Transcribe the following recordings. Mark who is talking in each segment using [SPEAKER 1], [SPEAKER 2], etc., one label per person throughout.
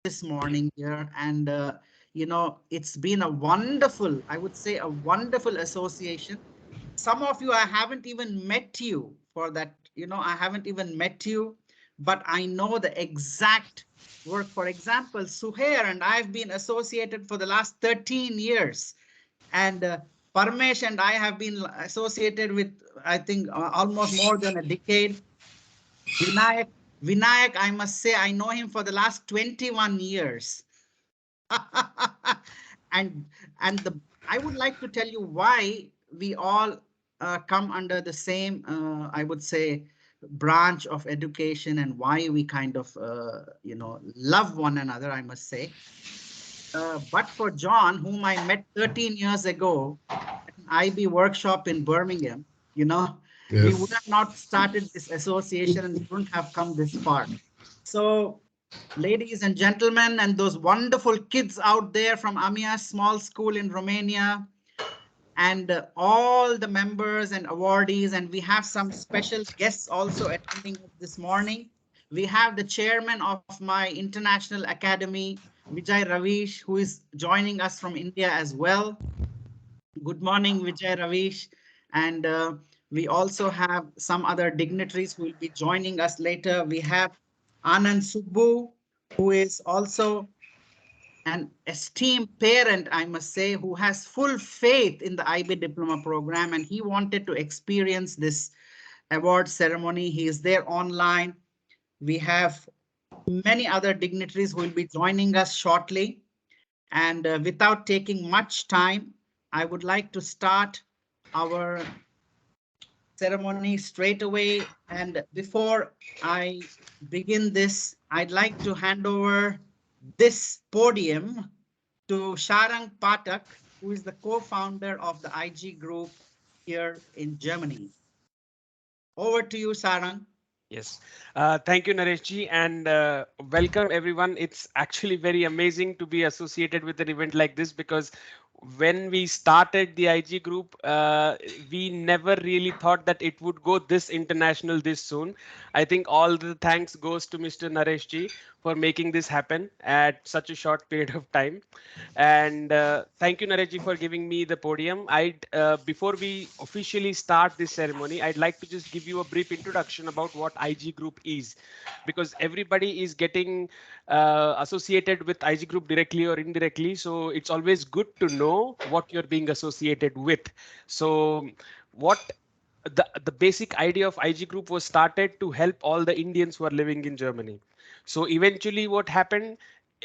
[SPEAKER 1] this morning here, and it's been a wonderful, I would say, a wonderful association. Some of you, I haven't even met you for that. I haven't even met you, but I know the exact work. For example, Suhair and I've been associated for the last 13 years, and Parmesh and I have been associated with, I think, almost more than a decade. Vinayak, Vinayak, I must say, I know him for the last 21 years. and I would like to tell you why we all come under the same, I would say, branch of education, and why we kind of, love one another, I must say. But for John, whom I met 13 years ago at an IB workshop in Birmingham, we would have
[SPEAKER 2] Yes.
[SPEAKER 1] not started this association and we wouldn't have come this far. So, ladies and gentlemen, and those wonderful kids out there from AMIA Small School in Romania, and all the members and awardees, and we have some special guests also attending us this morning. We have the chairman of my International Academy, Vijay Ravish, who is joining us from India as well. Good morning, Vijay Ravish. And we also have some other dignitaries who will be joining us later. We have Anand Subbu, who is also an esteemed parent, I must say, who has full faith in the IB diploma program, and he wanted to experience this award ceremony. He is there online. We have many other dignitaries who will be joining us shortly. And without taking much time, I would like to start our ceremony straight away. And before I begin this, I'd like to hand over this podium to Sharang Patak, who is the co-founder of the IG Group here in Germany. Over to you, Sarang.
[SPEAKER 3] Yes, thank you, Nareshji, and welcome everyone. It's actually very amazing to be associated with an event like this because when we started the IG group, we never really thought that it would go this international this soon. I think all the thanks goes to Mr. Nareshji for making this happen at such a short period of time. And thank you, Nareshji, for giving me the podium. Before we officially start this ceremony, I'd like to just give you a brief introduction about what IG Group is, because everybody is getting associated with IG Group directly or indirectly. So it's always good to know what you're being associated with. So what the basic idea of IG Group was started to help all the Indians who are living in Germany. So eventually what happened,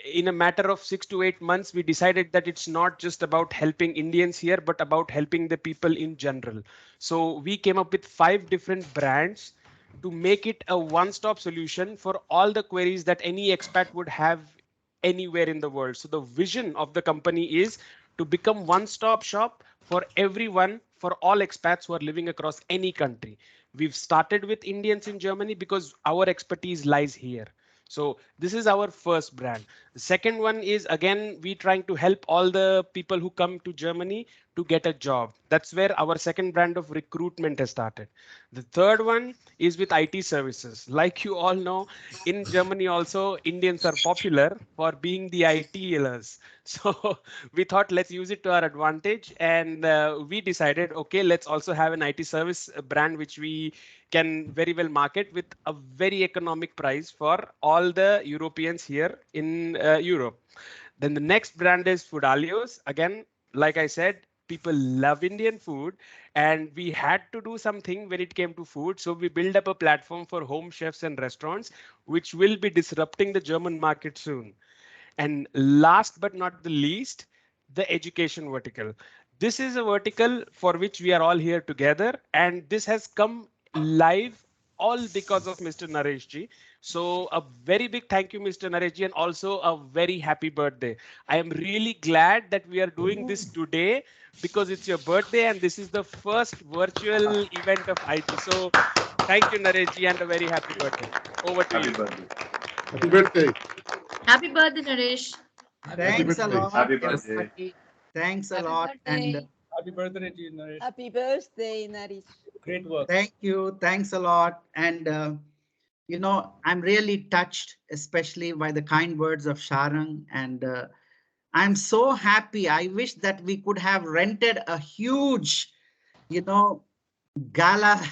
[SPEAKER 3] in a matter of 6 to 8 months, we decided that it's not just about helping Indians here, but about helping the people in general. So we came up with 5 different brands to make it a one-stop solution for all the queries that any expat would have anywhere in the world. So the vision of the company is to become one-stop shop for everyone, for all expats who are living across any country. We've started with Indians in Germany because our expertise lies here. So this is our first brand. The second one is, again, we trying to help all the people who come to Germany to get a job. That's where our second brand of recruitment has started. The third one is with IT services. Like you all know, in Germany also, Indians are popular for being the ITlers. So we thought let's use it to our advantage. And we decided, okay, let's also have an IT service brand, which we can very well market with a very economic price for all the Europeans here in Europe. Then the next brand is Foodalios. Again, like I said, people love Indian food, and we had to do something when it came to food. So we built up a platform for home chefs and restaurants, which will be disrupting the German market soon. And last but not the least, the education vertical. This is a vertical for which we are all here together, and this has come live all because of Mr. Naresh ji. So a very big thank you, Mr. Naresh ji, and also a very happy birthday. I am really glad that we are doing this today because it's your birthday and this is the first virtual event of IG. So thank you, Naresh ji, and a very happy birthday. Over to
[SPEAKER 4] Happy
[SPEAKER 3] you.
[SPEAKER 4] birthday.
[SPEAKER 2] Happy birthday.
[SPEAKER 5] Happy birthday, Naresh.
[SPEAKER 2] Happy
[SPEAKER 1] Thanks a
[SPEAKER 2] birthday.
[SPEAKER 1] lot,
[SPEAKER 4] Happy birthday.
[SPEAKER 1] everybody. Thanks a
[SPEAKER 6] Happy
[SPEAKER 1] lot. And
[SPEAKER 6] birthday.
[SPEAKER 7] Happy birthday to you, Naresh.
[SPEAKER 6] Happy birthday, Narish.
[SPEAKER 7] Great work.
[SPEAKER 1] thank you. Thanks a lot. And you know, I'm really touched, especially by the kind words of Sharang, and I'm so happy. I wish that we could have rented a huge, you know, gala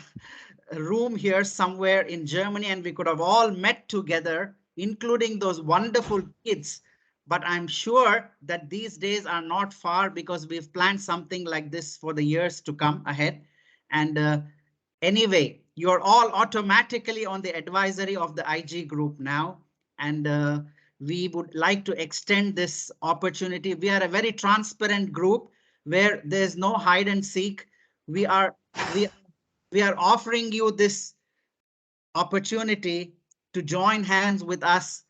[SPEAKER 1] room here somewhere in Germany, and we could have all met together, including those wonderful kids. But I'm sure that these days are not far because we've planned something like this for the years to come ahead. And anyway, you're all automatically on the advisory of the IG group now. And we would like to extend this opportunity. We are a very transparent group where there's no hide and seek. We are offering you this opportunity to join hands with us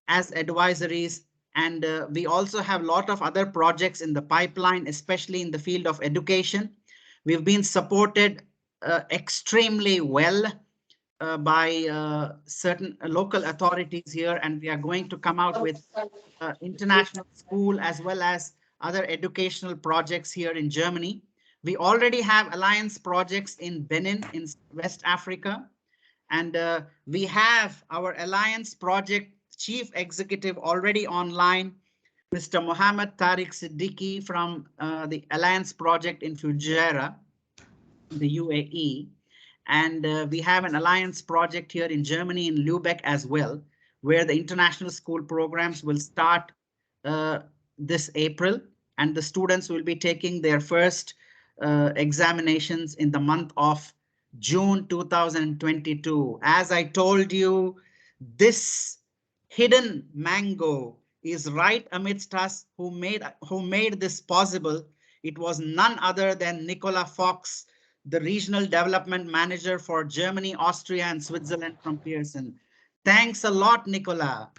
[SPEAKER 1] as advisories. And we also have a lot of other projects in the pipeline, especially in the field of education. We've been supported extremely well by certain local authorities here, and we are going to come out with international school as well as other educational projects here in Germany. We already have alliance projects in Benin in West Africa, and we have our alliance project chief executive already online, Mr. Mohammed Tariq Siddiqui from the alliance project in Fujairah, the UAE. And we have an alliance project here in Germany, in Lübeck as well, where the international school programs will start this April, and the students will be taking their first examinations in the month of June 2022. As I told you, this hidden mango is right amidst us. Who made this possible? It was none other than Nicola Fox, the Regional Development Manager for Germany, Austria, and Switzerland from Pearson. Thanks a lot, Nicola.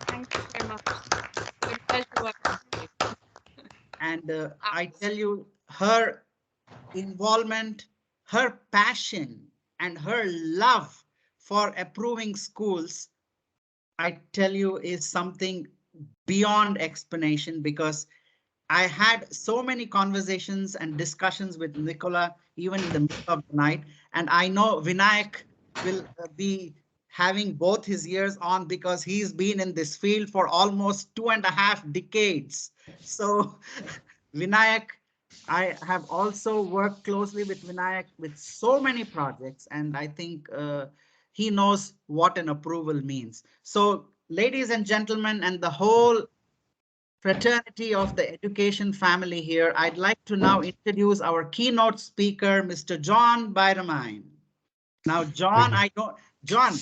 [SPEAKER 5] Thank you very much. Good pleasure working with you.
[SPEAKER 1] And I tell you, her involvement, her passion, and her love for approving schools, I tell you, is something beyond explanation, because I had so many conversations and discussions with Nicola, even in the middle of the night. And I know Vinayak will be having both his ears on, because he's been in this field for almost 2.5 decades. So Vinayak, I have also worked closely with Vinayak with so many projects, and I think he knows what an approval means. So ladies and gentlemen, and the whole fraternity of the education family here, I'd like to now introduce our keynote speaker, Mr. John Byramine. Now, John, John,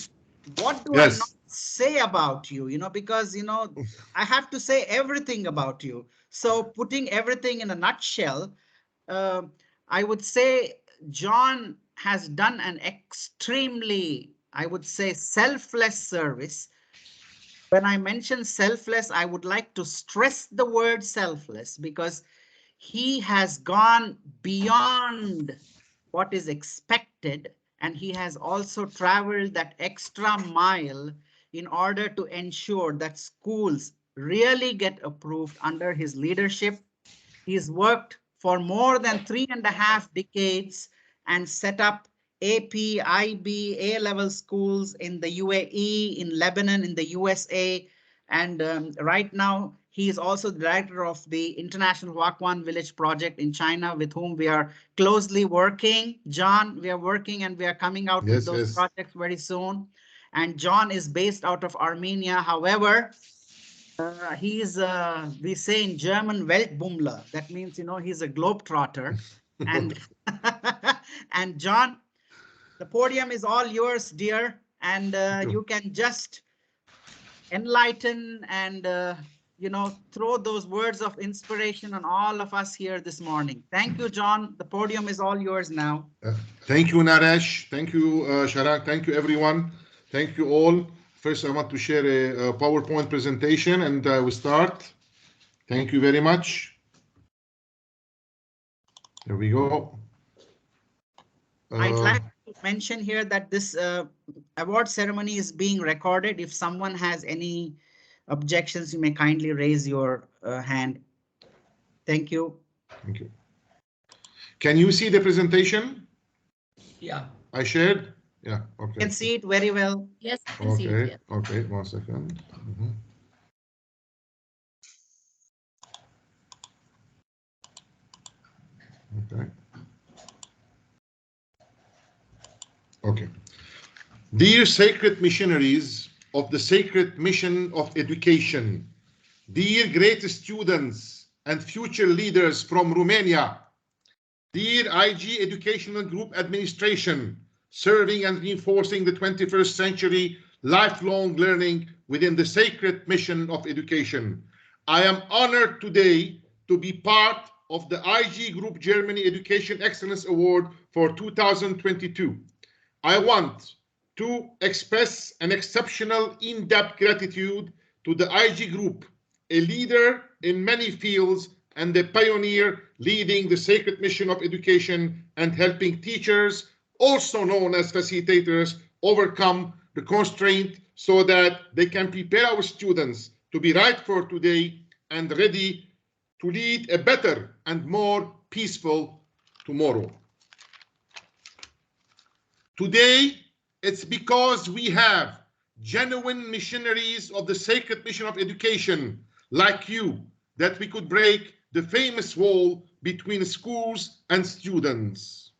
[SPEAKER 1] what do I not say about you? You know, because, you know, I have to say everything about you. So putting everything in a nutshell, I would say John has done an extremely, I would say, selfless service. When I mention selfless, I would like to stress the word selfless, because he has gone beyond what is expected, and he has also traveled that extra mile in order to ensure that schools really get approved under his leadership. He's worked for more than 3.5 decades and set up AP, IB, A-level schools in the UAE, in Lebanon, in the USA. And right now, he is also the director of the International Huaquan Village Project in China, with whom we are closely working. John, we are working and we are coming out with those projects very soon. And John is based out of Armenia. However, he's, we say in German, Weltbummler. That means, you know, he's a globetrotter. And, and John, the podium is all yours, dear. And you can just enlighten and, you know, throw those words of inspiration on all of us here this morning. Thank you, John. The podium is all yours now.
[SPEAKER 2] Thank you, Naresh. Thank you, Sharang. Thank you, everyone. Thank you all. First, I want to share a PowerPoint presentation, and we start. Thank you very much. There we go.
[SPEAKER 1] I'd like to mention here that this award ceremony is being recorded. If someone has any objections, you may kindly raise your hand. Thank you.
[SPEAKER 2] Thank you. Can you see the presentation?
[SPEAKER 5] Yeah.
[SPEAKER 2] I shared? Yeah,
[SPEAKER 1] You
[SPEAKER 2] okay.
[SPEAKER 1] can see it very well.
[SPEAKER 5] Yes, I can see it.
[SPEAKER 2] Okay,
[SPEAKER 5] Yes.
[SPEAKER 2] okay, 1 second. Okay. Okay. Dear sacred missionaries of the sacred mission of education, dear great students and future leaders from Romania, dear IG Educational Group Administration, serving and reinforcing the 21st century lifelong learning within the sacred mission of education. I am honored today to be part of the IG Group Germany Education Excellence Award for 2022. I want to express an exceptional in-depth gratitude to the IG Group, a leader in many fields and a pioneer leading the sacred mission of education and helping teachers, also known as facilitators, overcome the constraint so that they can prepare our students to be right for today and ready to lead a better and more peaceful tomorrow. Today, it's because we have genuine missionaries of the sacred mission of education like you that we could break the famous wall between schools and students.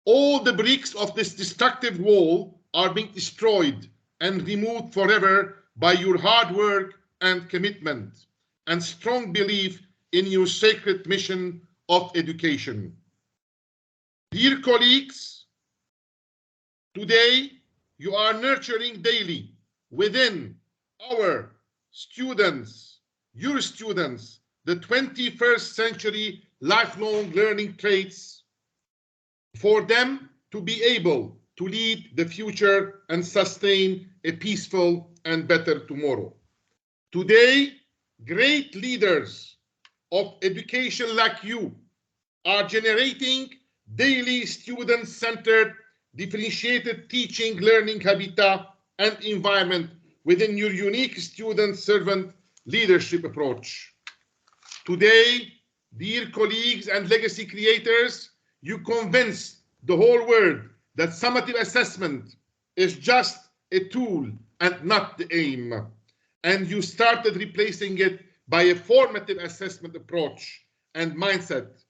[SPEAKER 2] All the bricks of this destructive wall are being destroyed and removed forever by your hard work and commitment and strong belief in your sacred mission of education. Dear colleagues, today you are nurturing daily within our students, your students, the 21st century lifelong learning traits for them to be able to lead the future and sustain a peaceful and better tomorrow. Today, great leaders of education like you are generating daily student-centered, differentiated teaching, learning habitat, and environment within your unique student-servant leadership approach. Today, dear colleagues and legacy creators, you convince the whole world that summative assessment is just a tool and not the aim. And you started replacing it by a formative assessment approach and mindset,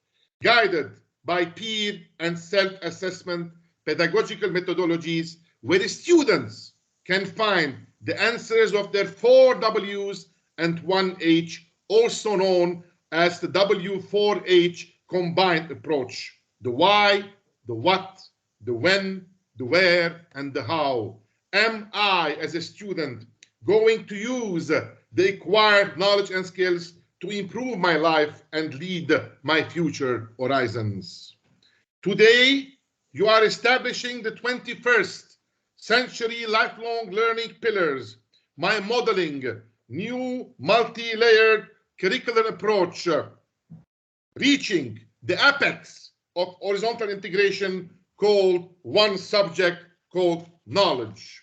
[SPEAKER 2] guided by peer and self-assessment pedagogical methodologies where students can find the answers of their 4 W's and 1 H, also known as the W4H combined approach: the why, the what, the when, the where, and the how. Am I, as a student, going to use the acquired knowledge and skills to improve my life and lead my future horizons? Today, you are establishing the 21st century lifelong learning pillars, my modeling new multi-layered curricular approach, reaching the apex of horizontal integration called one subject called knowledge.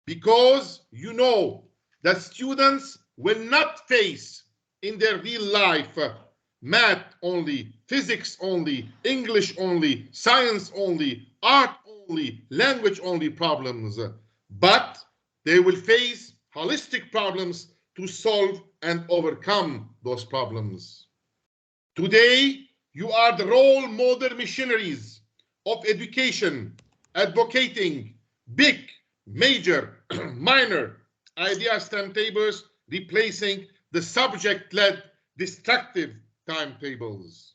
[SPEAKER 2] Because you know that students will not face in their real life math only, physics only, English only, science only, art only, language only problems, but they will face holistic problems to solve and overcome those problems. Today, you are the role model missionaries of education, advocating big, major, minor ideas timetables, replacing the subject-led destructive timetables.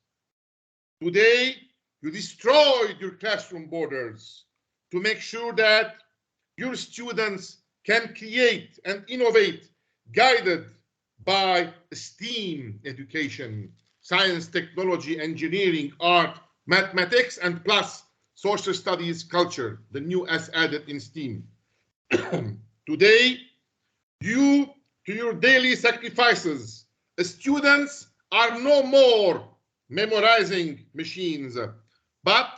[SPEAKER 2] Today, you destroyed your classroom borders to make sure that your students can create and innovate, guided by STEAM education: science, technology, engineering, art, mathematics, and plus social studies, culture, the new S added in STEAM. Today, due to your daily sacrifices, students are no more memorizing machines, but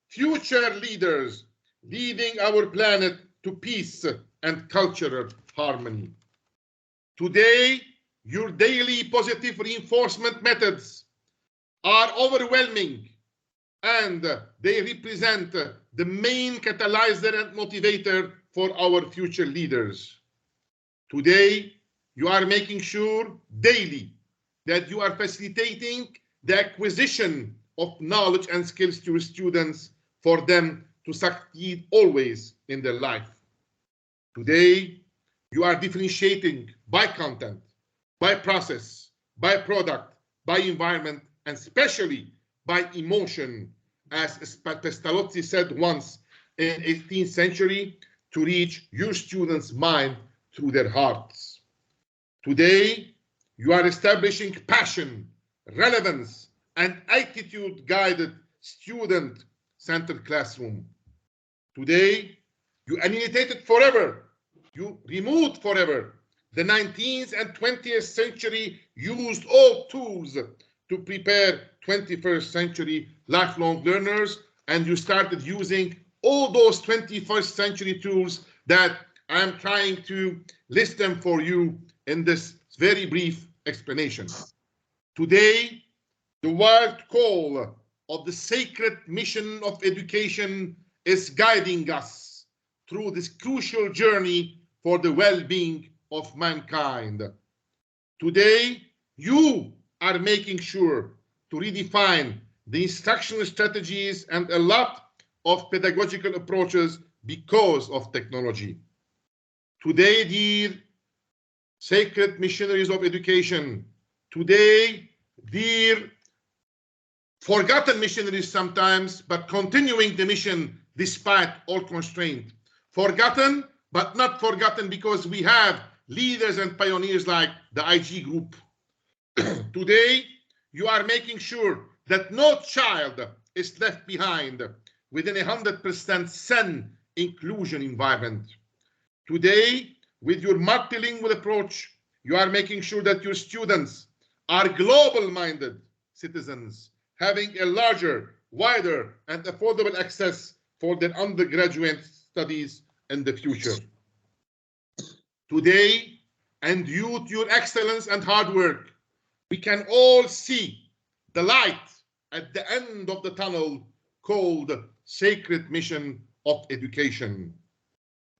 [SPEAKER 2] future leaders leading our planet to peace and cultural harmony. Today, your daily positive reinforcement methods are overwhelming and they represent the main catalyzer and motivator for our future leaders. Today, you are making sure daily that you are facilitating the acquisition of knowledge and skills to your students for them to succeed always in their life. Today, you are differentiating by content, by process, by product, by environment, and especially by emotion, as Pestalozzi said once in 18th century, to reach your students' mind through their hearts. Today, you are establishing passion, relevance, and attitude-guided student-centered classroom. Today, you annihilated forever, you removed forever the 19th and 20th century used all tools to prepare 21st century lifelong learners, and you started using all those 21st century tools that I'm trying to list them for you in this very brief explanation. Today, the wild call of the sacred mission of education is guiding us through this crucial journey for the well-being of mankind. Today, you are making sure to redefine the instructional strategies and a lot of pedagogical approaches because of technology. Today, dear sacred missionaries of education, today, dear forgotten missionaries sometimes, but continuing the mission despite all constraint. Forgotten, but not forgotten because we have leaders and pioneers like the IG group. Today, you are making sure that no child is left behind within 100% SEN inclusion environment. Today, with your multilingual approach, you are making sure that your students are global-minded citizens, having a larger, wider, and affordable access for their undergraduate studies in the future. Today, and due to your excellence and hard work, we can all see the light at the end of the tunnel called sacred mission of education.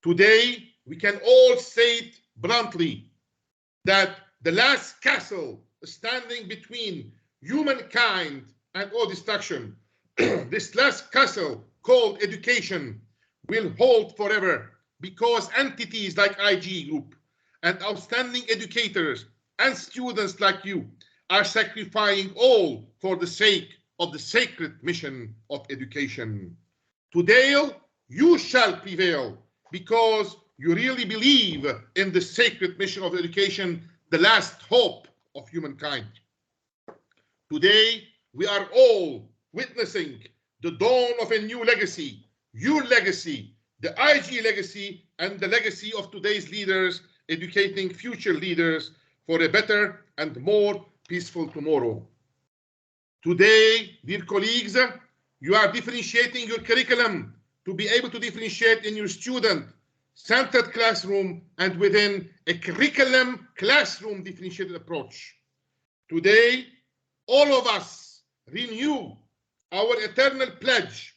[SPEAKER 2] Today, we can all say it bluntly that the last castle standing between humankind and all destruction, this last castle called education, will hold forever because entities like IG Group and outstanding educators and students like you are sacrificing all for the sake of the sacred mission of education. Today, you shall prevail because you really believe in the sacred mission of education, the last hope of humankind. Today, we are all witnessing the dawn of a new legacy, your legacy, the IG legacy, and the legacy of today's leaders, educating future leaders for a better and more peaceful tomorrow. Today, dear colleagues, you are differentiating your curriculum to be able to differentiate in your student-centered classroom and within a curriculum classroom differentiated approach. Today, all of us renew our eternal pledge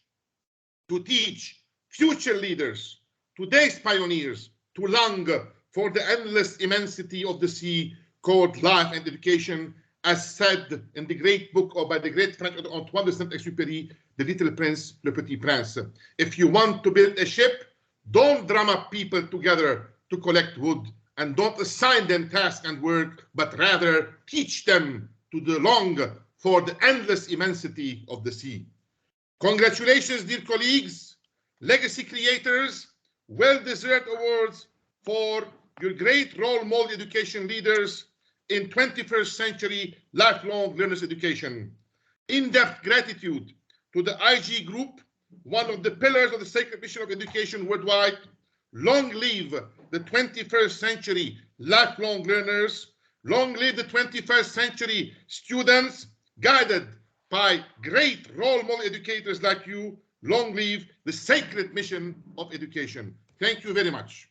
[SPEAKER 2] to teach future leaders, today's pioneers, to long for the endless immensity of the sea called life and education, as said in the great book by the great French author Antoine de Saint-Exupéry, The Little Prince, Le Petit Prince. If you want to build a ship, don't drum up people together to collect wood, and don't assign them tasks and work, but rather teach them to long for the endless immensity of the sea. Congratulations, dear colleagues, legacy creators, well-deserved awards for your great role model education leaders in 21st century lifelong learners education. In-depth gratitude to the IG Group, one of the pillars of the sacred mission of education worldwide. Long live the 21st century lifelong learners. Long live the 21st century students guided by great role model educators like you. Long live the sacred mission of education. Thank you very much.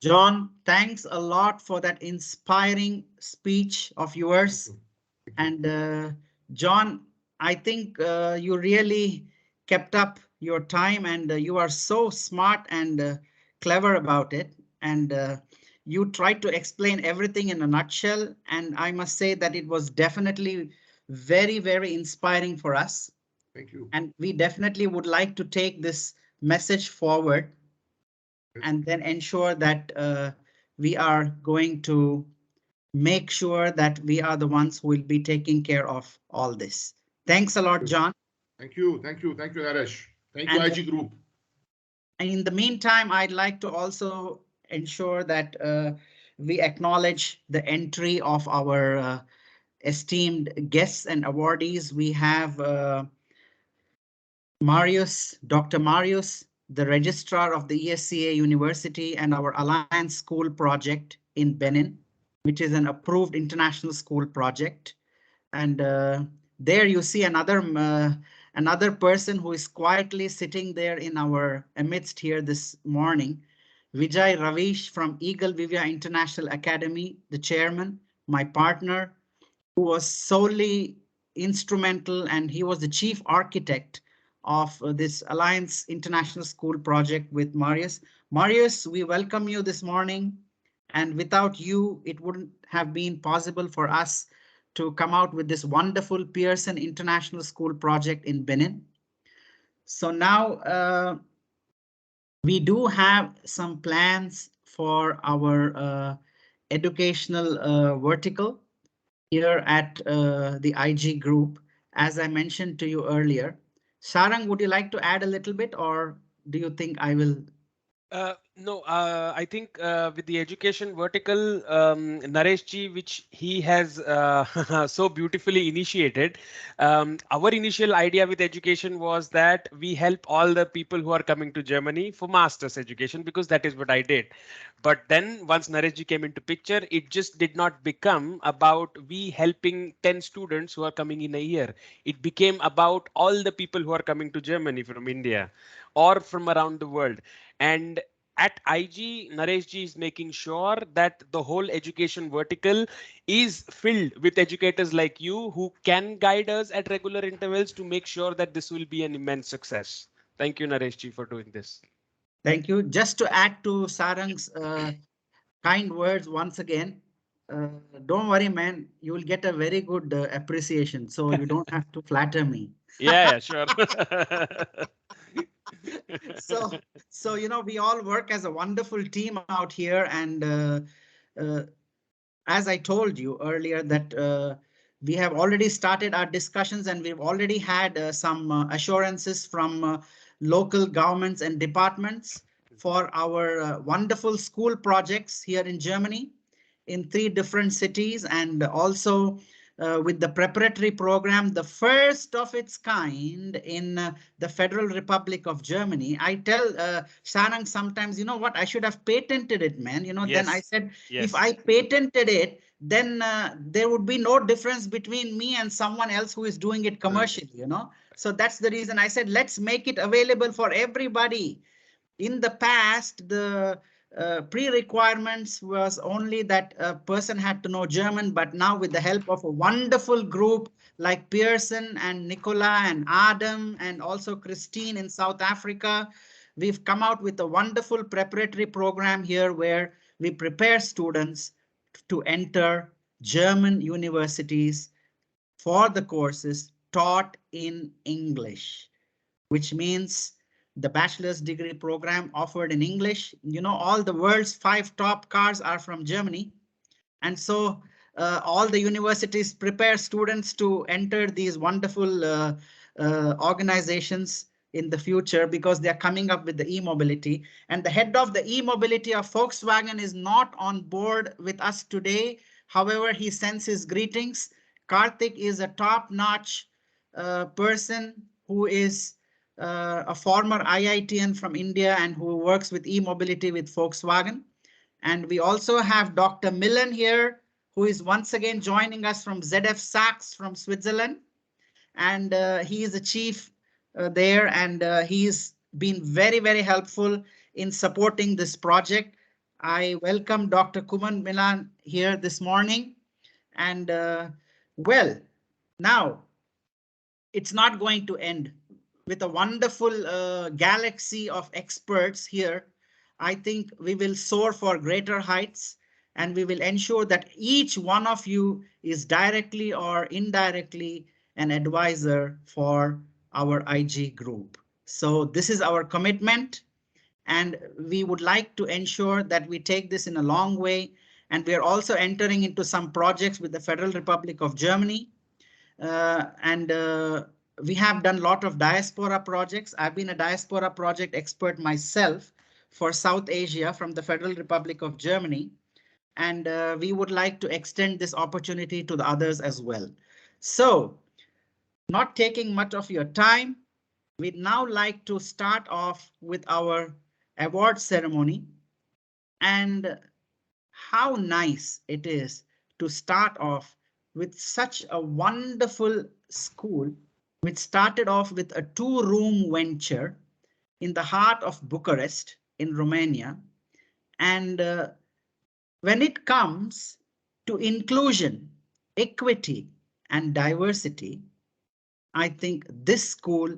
[SPEAKER 1] John, thanks a lot for that inspiring speech of yours. And John, I think you really kept up your time, and you are so smart and clever about it. And you tried to explain everything in a nutshell. And I must say that it was definitely very, very inspiring for us.
[SPEAKER 2] Thank you.
[SPEAKER 1] And we definitely would like to take this message forward and then ensure that we are going to make sure that we are the ones who will be taking care of all this. Thanks a lot, John.
[SPEAKER 2] Thank you. Thank you. Thank you, Naresh. Thank you,
[SPEAKER 1] And
[SPEAKER 2] IG Group.
[SPEAKER 1] And in the meantime, I'd like to also ensure that we acknowledge the entry of our esteemed guests and awardees. We have Dr. Marius, the registrar of the ESCA University and our Alliance School project in Benin, which is an approved international school project. And there you see another person who is quietly sitting there in our midst here this morning, Vijay Ravish from Eagle Vivia International Academy, the chairman, my partner, who was solely instrumental, and he was the chief architect of this Alliance International School project with Marius. Marius, we welcome you this morning. And without you, it wouldn't have been possible for us to come out with this wonderful Pearson International School project in Benin. So now we do have some plans for our educational vertical here at the IG group, as I mentioned to you earlier. Sarang, would you like to add a little bit, or do you think I will?
[SPEAKER 3] No, I think with the education vertical, Naresh ji, which he has so beautifully initiated, our initial idea with education was that we help all the people who are coming to Germany for master's education, because that is what I did. But then once Naresh ji came into picture, it just did not become about we helping 10 students who are coming in a year. It became about all the people who are coming to Germany from India or from around the world. And at IG, Naresh ji is making sure that the whole education vertical is filled with educators like you who can guide us at regular intervals to make sure that this will be an immense success. Thank you, Naresh ji, for doing this.
[SPEAKER 1] Thank you. Just to add to Sarang's kind words once again, don't worry, man, you will get a very good appreciation. So you don't have to flatter me.
[SPEAKER 3] Yeah, sure.
[SPEAKER 1] So, we all work as a wonderful team out here. And uh, as I told you earlier, that we have already started our discussions, and we've already had some assurances from local governments and departments for our wonderful school projects here in Germany in 3 different cities, and also with the preparatory program, the first of its kind in the Federal Republic of Germany. I tell Sarang sometimes, you know what, I should have patented it, man.
[SPEAKER 3] Yes.
[SPEAKER 1] Then I said,
[SPEAKER 3] Yes.
[SPEAKER 1] if I patented it, then there would be no difference between me and someone else who is doing it commercially, So that's the reason I said, let's make it available for everybody. In the past, the pre-requirements was only that a person had to know German, but now with the help of a wonderful group like Pearson and Nicola and Adam and also Christine in South Africa, we've come out with a wonderful preparatory program here where we prepare students to enter German universities for the courses taught in English, which means the bachelor's degree program offered in English. All the world's 5 top cars are from Germany. And so all the universities prepare students to enter these wonderful organizations in the future, because they're coming up with the e-mobility. And the head of the e-mobility of Volkswagen is not on board with us today. However, he sends his greetings. Karthik is a top-notch person who is a former IITian from India and who works with e-mobility with Volkswagen. And we also have Dr. Millen here, who is once again joining us from ZF Sachs from Switzerland. And he is a chief there, and he's been very, very helpful in supporting this project. I welcome Dr. Kuman Milan here this morning. And well, now it's not going to end with a wonderful galaxy of experts here. I think we will soar for greater heights and we will ensure that each one of you is directly or indirectly an advisor for our IG group. So this is our commitment. And we would like to ensure that we take this in a long way. And we are also entering into some projects with the Federal Republic of Germany. We have done a lot of diaspora projects. I've been a diaspora project expert myself for South Asia from the Federal Republic of Germany. And we would like to extend this opportunity to the others as well. So, not taking much of your time, we'd now like to start off with our award ceremony. And how nice it is to start off with such a wonderful school, which started off with a 2-room venture in the heart of Bucharest in Romania. And when it comes to inclusion, equity, and diversity, I think this school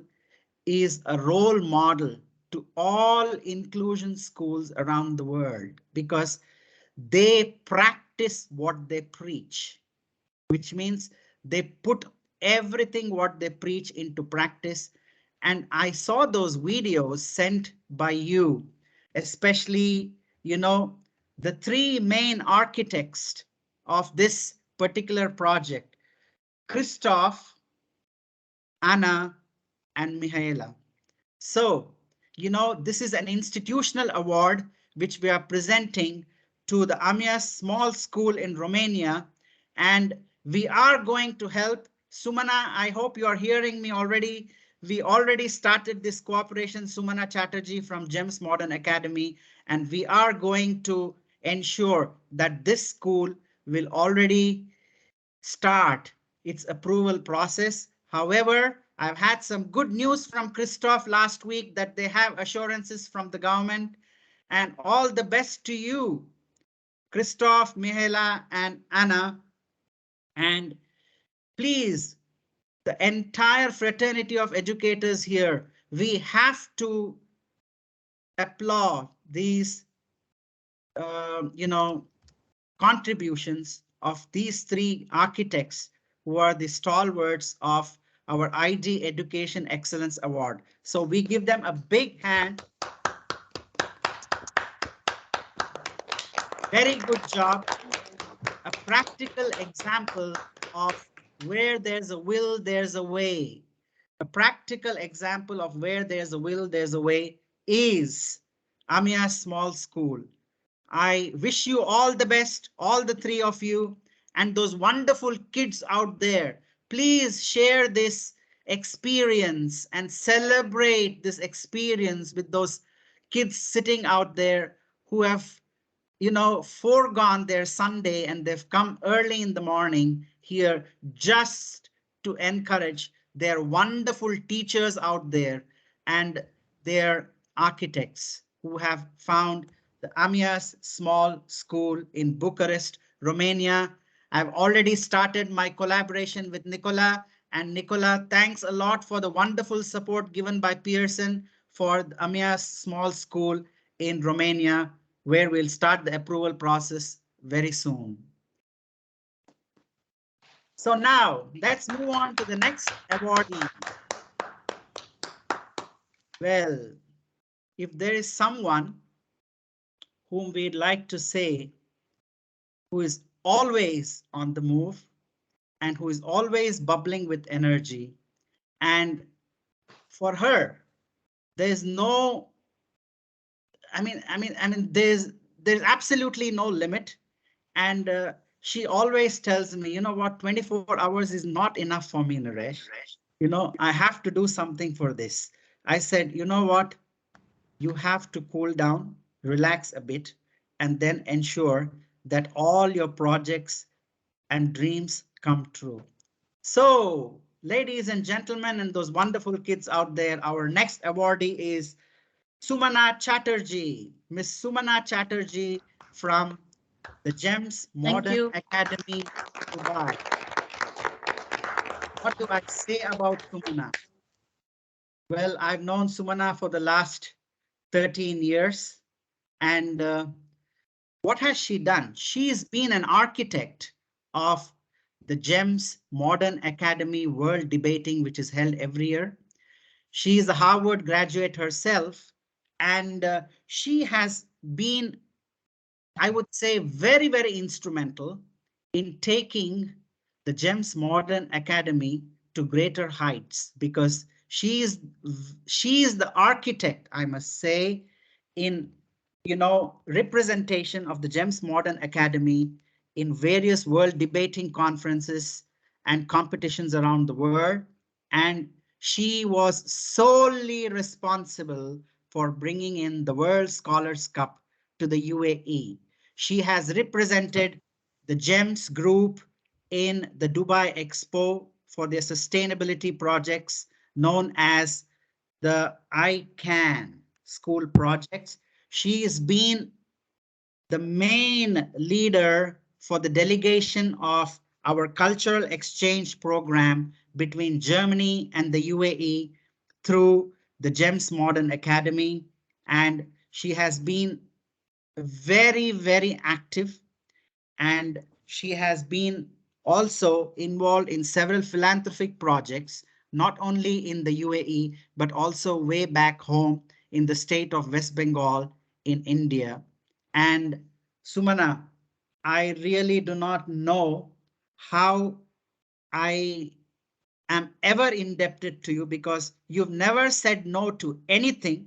[SPEAKER 1] is a role model to all inclusion schools around the world because they practice what they preach, which means they put everything what they preach into practice. And I saw those videos sent by you, especially, the 3 main architects of this particular project, Christoph, Anna, and Mihaela. So, this is an institutional award which we are presenting to the Amias Small School in Romania. And we are going to help Sumana. I hope you are hearing me already. We already started this cooperation, Sumana Chatterjee from GEMS Modern Academy, and we are going to ensure that this school will already start its approval process. However, I've had some good news from Christoph last week that they have assurances from the government, and all the best to you, Christoph, Mihaela, and Anna. And please, the entire fraternity of educators here, we have to applaud these, contributions of these 3 architects who are the stalwarts of our ID Education Excellence Award. So we give them a big hand. Very good job. A practical example of where there's a will, there's a way. A practical example of where there's a will, there's a way is Amias Small School. I wish you all the best, all the 3 of you, and those wonderful kids out there. Please share this experience and celebrate this experience with those kids sitting out there who have, foregone their Sunday and they've come early in the morning here just to encourage their wonderful teachers out there and their architects who have found the Amias Small School in Bucharest, Romania. I've already started my collaboration with Nicola. And Nicola, thanks a lot for the wonderful support given by Pearson for the Amias Small School in Romania, where we'll start the approval process very soon. So now let's move on to the next awardee. Well, if there is someone whom we'd like to say who is always on the move and who is always bubbling with energy, and for her, there's no, there's absolutely no limit. And she always tells me, you know what, 24 hours is not enough for me, Naresh. I have to do something for this. I said, you know what, you have to cool down, relax a bit, and then ensure that all your projects and dreams come true. So, ladies and gentlemen, and those wonderful kids out there, our next awardee is Sumana Chatterjee. Miss Sumana Chatterjee from the GEMS Modern Academy, Dubai. What do I say about Sumana? Well, I've known Sumana for the last 13 years. And what has she done? She's been an architect of the GEMS Modern Academy World Debating, which is held every year. She is a Harvard graduate herself, and she has been, I would say, very, very instrumental in taking the GEMS Modern Academy to greater heights, because she is the architect, I must say, in representation of the GEMS Modern Academy in various world debating conferences and competitions around the world. And she was solely responsible for bringing in the World Scholars Cup to the UAE. She has represented the GEMS group in the Dubai Expo for their sustainability projects known as the ICAN school projects. She has been the main leader for the delegation of our cultural exchange program between Germany and the UAE through the GEMS Modern Academy. And she has been very, very active, and she has been also involved in several philanthropic projects, not only in the UAE, but also way back home in the state of West Bengal in India. And Sumana, I really do not know how I am ever indebted to you, because you've never said no to anything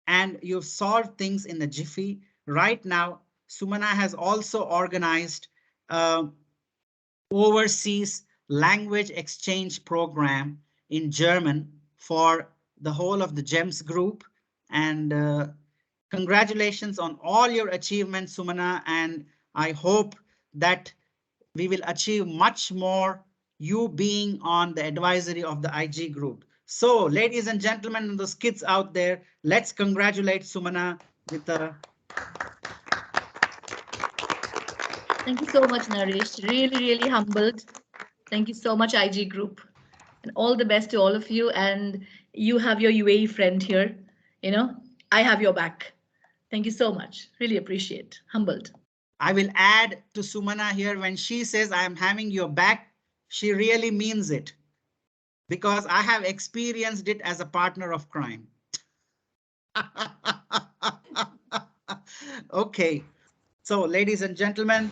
[SPEAKER 1] and you've solved things in a jiffy. Right now, Sumana has also organized overseas language exchange program in German for the whole of the GEMS group. And congratulations on all your achievements, Sumana, and I hope that we will achieve much more, you being on the advisory of the IG group. So, ladies and gentlemen, and those kids out there, let's congratulate Sumana with a...
[SPEAKER 5] Thank you so much, Naresh. Really, really humbled. Thank you so much, IG Group. And all the best to all of you. And you have your UAE friend here. I have your back. Thank you so much. Really appreciate. Humbled.
[SPEAKER 1] I will add to Sumana here, when she says I am having your back, she really means it, because I have experienced it as a partner of crime. Okay, so ladies and gentlemen,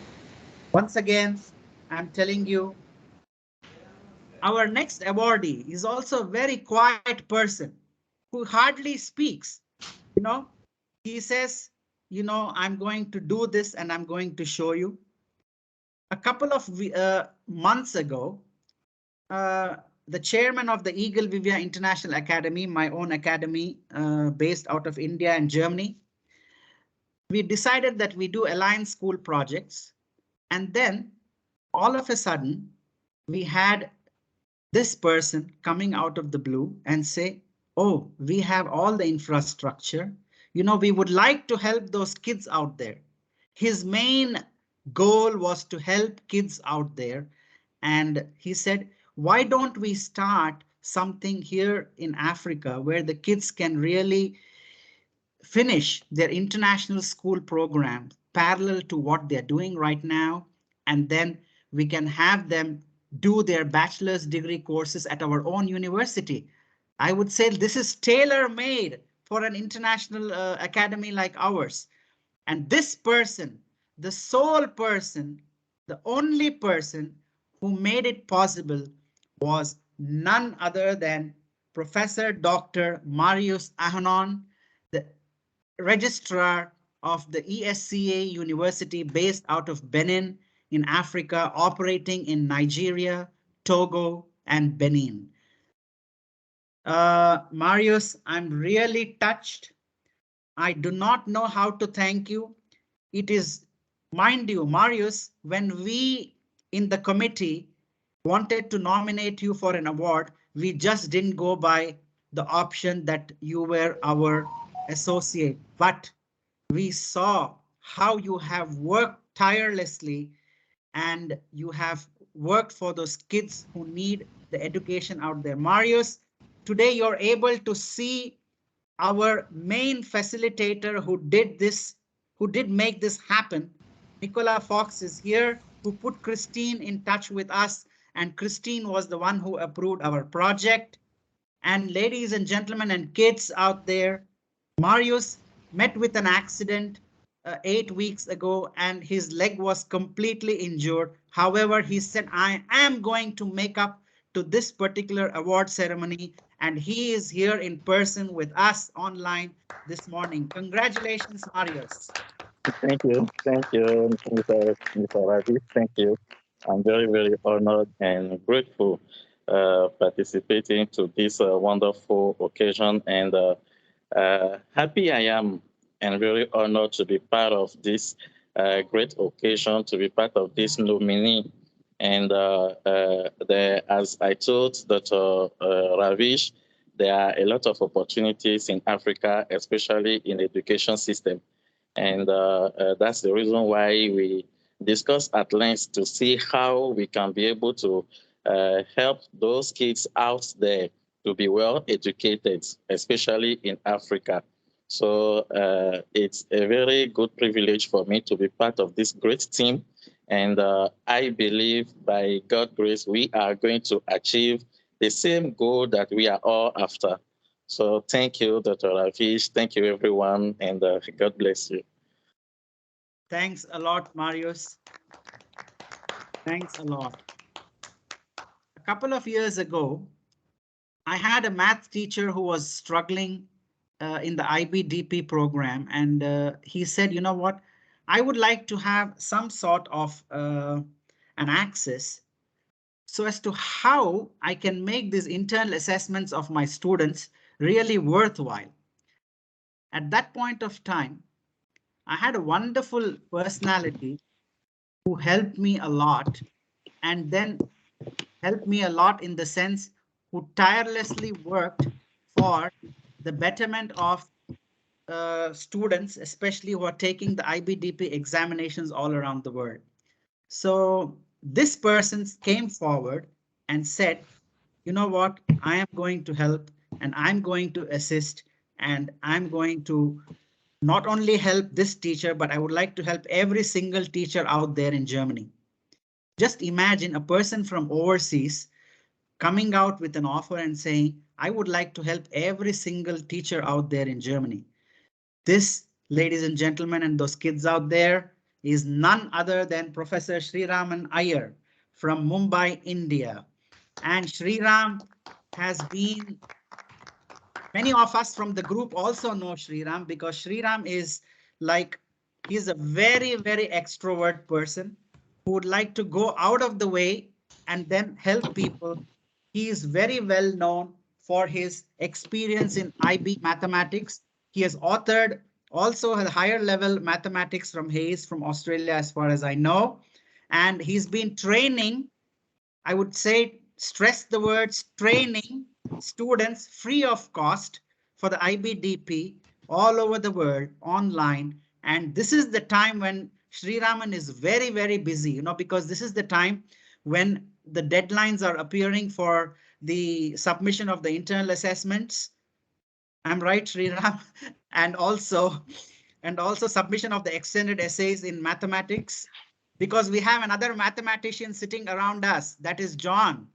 [SPEAKER 1] once again, I'm telling you, our next awardee is also a very quiet person who hardly speaks. He says, I'm going to do this and I'm going to show you. A couple of months ago, the chairman of the Eagle Vivia International Academy, my own academy based out of India and Germany, we decided that we do aligned school projects. And then all of a sudden, we had this person coming out of the blue and say, oh, we have all the infrastructure. We would like to help those kids out there. His main goal was to help kids out there. And he said, why don't we start something here in Africa where the kids can really finish their international school program parallel to what they're doing right now. And then we can have them do their bachelor's degree courses at our own university. I would say this is tailor-made for an international academy like ours. And this person, the sole person, the only person who made it possible was none other than Professor Dr. Marius Ahonon, the registrar of the ESCA University based out of Benin in Africa, operating in Nigeria, Togo, and Benin. Marius, I'm really touched. I do not know how to thank you. It is, mind you, Marius, when we in the committee wanted to nominate you for an award, we just didn't go by the option that you were our associate, but we saw how you have worked tirelessly and you have worked for those kids who need the education out there. Marius, today you're able to see our main facilitator who did this, who did make this happen. Nicola Fox is here, who put Christine in touch with us, and Christine was the one who approved our project. And ladies and gentlemen and kids out there, Marius met with an accident 8 weeks ago and his leg was completely injured. However, he said, I am going to make up to this particular award ceremony, and he is here in person with us online this morning. Congratulations, Marius.
[SPEAKER 4] Thank you. Thank you, Mr. Ravi. Thank you. I'm very, very honored and grateful participating to this wonderful occasion, and happy I am and very honored to be part of this great occasion, to be part of this nominee. And as I told Dr. Ravish, there are a lot of opportunities in Africa, especially in the education system. And that's the reason why we discuss at length to see how we can be able to help those kids out there to be well educated, especially in Africa. So it's a very good privilege for me to be part of this great team. And I believe by God's grace, we are going to achieve the same goal that we are all after. So thank you, Dr. Ravish. Thank you, everyone. And God bless you.
[SPEAKER 1] Thanks a lot, Marius. Thanks a lot. A couple of years ago, I had a math teacher who was struggling in the IBDP program, and he said, you know what, I would like to have some sort of an access so as to how I can make these internal assessments of my students really worthwhile. At that point of time, I had a wonderful personality who helped me a lot, and then helped me a lot in the sense who tirelessly worked for the betterment of students, especially who are taking the IBDP examinations all around the world. So this person came forward and said, you know what, I am going to help and I'm going to assist, and I'm going to not only help this teacher, but I would like to help every single teacher out there in Germany. Just imagine a person from overseas coming out with an offer and saying, I would like to help every single teacher out there in Germany. This, ladies and gentlemen, and those kids out there, is none other than Professor Sriraman Iyer from Mumbai, India. And Sriram has been, many of us from the group also know Sriram, because Sriram is like, he's a very, very extrovert person who would like to go out of the way and then help people. He is very well known for his experience in IB mathematics. He has authored also a higher level mathematics from Hayes from Australia, as far as I know. And he's been training, I would say, stress the words, training students free of cost for the IBDP all over the world online. And this is the time when Sriraman is very, very busy, you know, because this is the time when the deadlines are appearing for the submission of the internal assessments. I'm right, Sriram, and also submission of the extended essays in mathematics, because we have another mathematician sitting around us, that is John,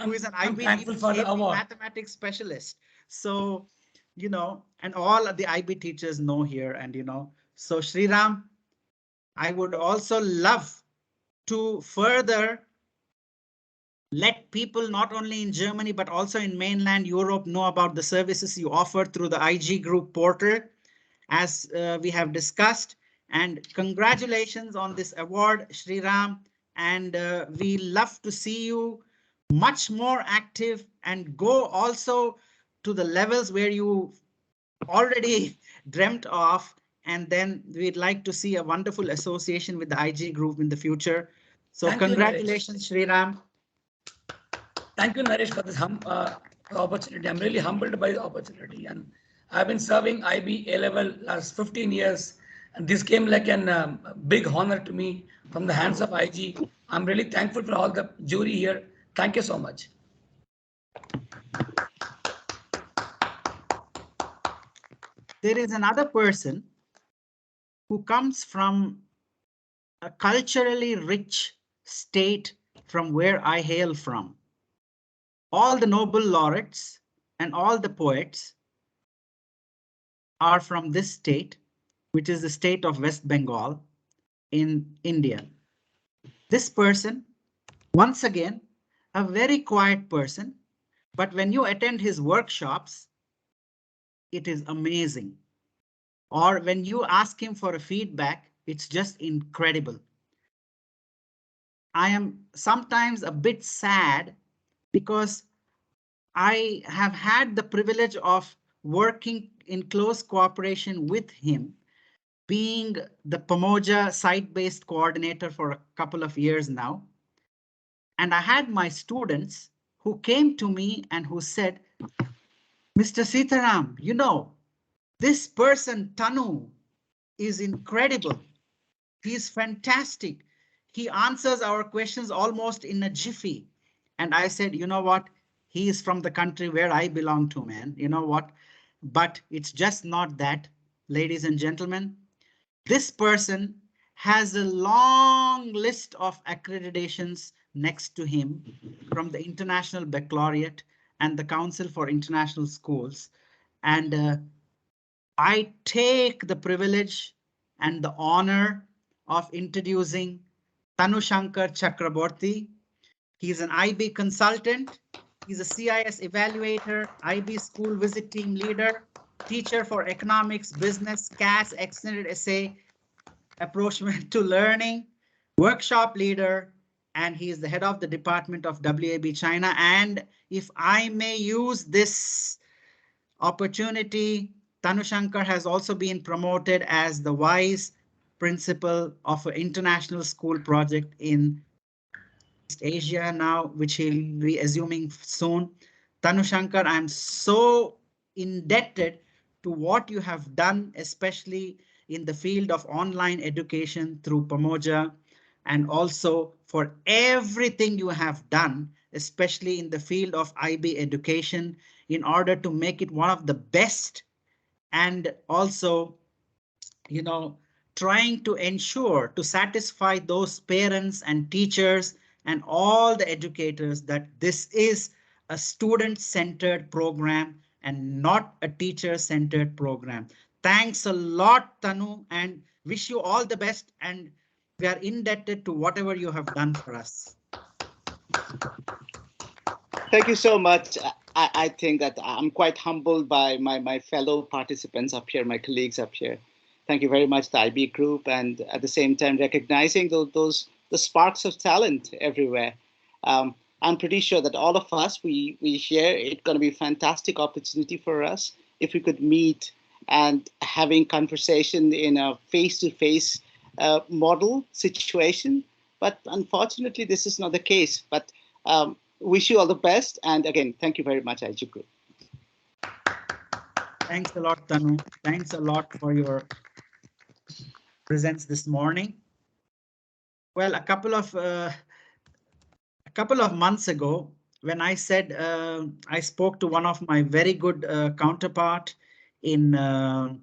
[SPEAKER 1] who is an IB mathematics specialist. So, you know, and all of the IB teachers know here, and you know, so Sriram, I would also love to further let people not only in Germany, but also in mainland Europe know about the services you offer through the IG Group portal, as we have discussed. And congratulations on this award, Sriram. And we love to see you much more active and go also to the levels where you already dreamt of. And then we'd like to see a wonderful association with the IG Group in the future. So congratulations, Sriram.
[SPEAKER 6] Thank you, Naresh, for this opportunity. I'm really humbled by the opportunity, and I've been serving IB A-level last 15 years, and this came like a big honor to me from the hands of IG. I'm really thankful for all the jury here. Thank you so much.
[SPEAKER 1] There is another person who comes from a culturally rich state from where I hail from. All the Nobel laureates and all the poets are from this state, which is the state of West Bengal in India. This person, once again, a very quiet person, but when you attend his workshops, it is amazing. Or when you ask him for a feedback, it's just incredible. I am sometimes a bit sad because I have had the privilege of working in close cooperation with him, being the Pamoja site-based coordinator for a couple of years now. And I had my students who came to me and who said, Mr. Sitaram, you know, this person, Tanu, is incredible. He's fantastic. He answers our questions almost in a jiffy. And I said, you know what? He is from the country where I belong to, man. You know what? But it's just not that, ladies and gentlemen. This person has a long list of accreditations next to him from the International Baccalaureate and the Council for International Schools. And I take the privilege and the honor of introducing Tanushankar Chakraborty. He's an IB consultant. He's a CIS evaluator, IB school visit team leader, teacher for economics, business, CAS, extended essay, approachment to learning, workshop leader, and he is the head of the department of WAB China. And if I may use this opportunity, Tanushankar has also been promoted as the vice principal of an international school project in East Asia now, which he'll be assuming soon. Tanushankar, I'm so indebted to what you have done, especially in the field of online education through Pamoja, and also for everything you have done, especially in the field of IB education, in order to make it one of the best, and also, you know, trying to ensure to satisfy those parents and teachers and all the educators that this is a student-centered program and not a teacher-centered program. Thanks a lot, Tanu, and wish you all the best. And we are indebted to whatever you have done for us.
[SPEAKER 7] Thank you so much. I think that I'm quite humbled by my fellow participants up here, my colleagues up here. Thank you very much, the IB group, and at the same time recognizing the sparks of talent everywhere. I'm pretty sure that all of us, we share, it's going to be a fantastic opportunity for us if we could meet and having conversation in a face-to-face model situation. But unfortunately, this is not the case. But wish you all the best. And again, thank you very much, IG Group.
[SPEAKER 1] Thanks a lot, Tanu. Thanks a lot for your presence this morning. Well, a couple of months ago, when I said I spoke to one of my very good counterpart in the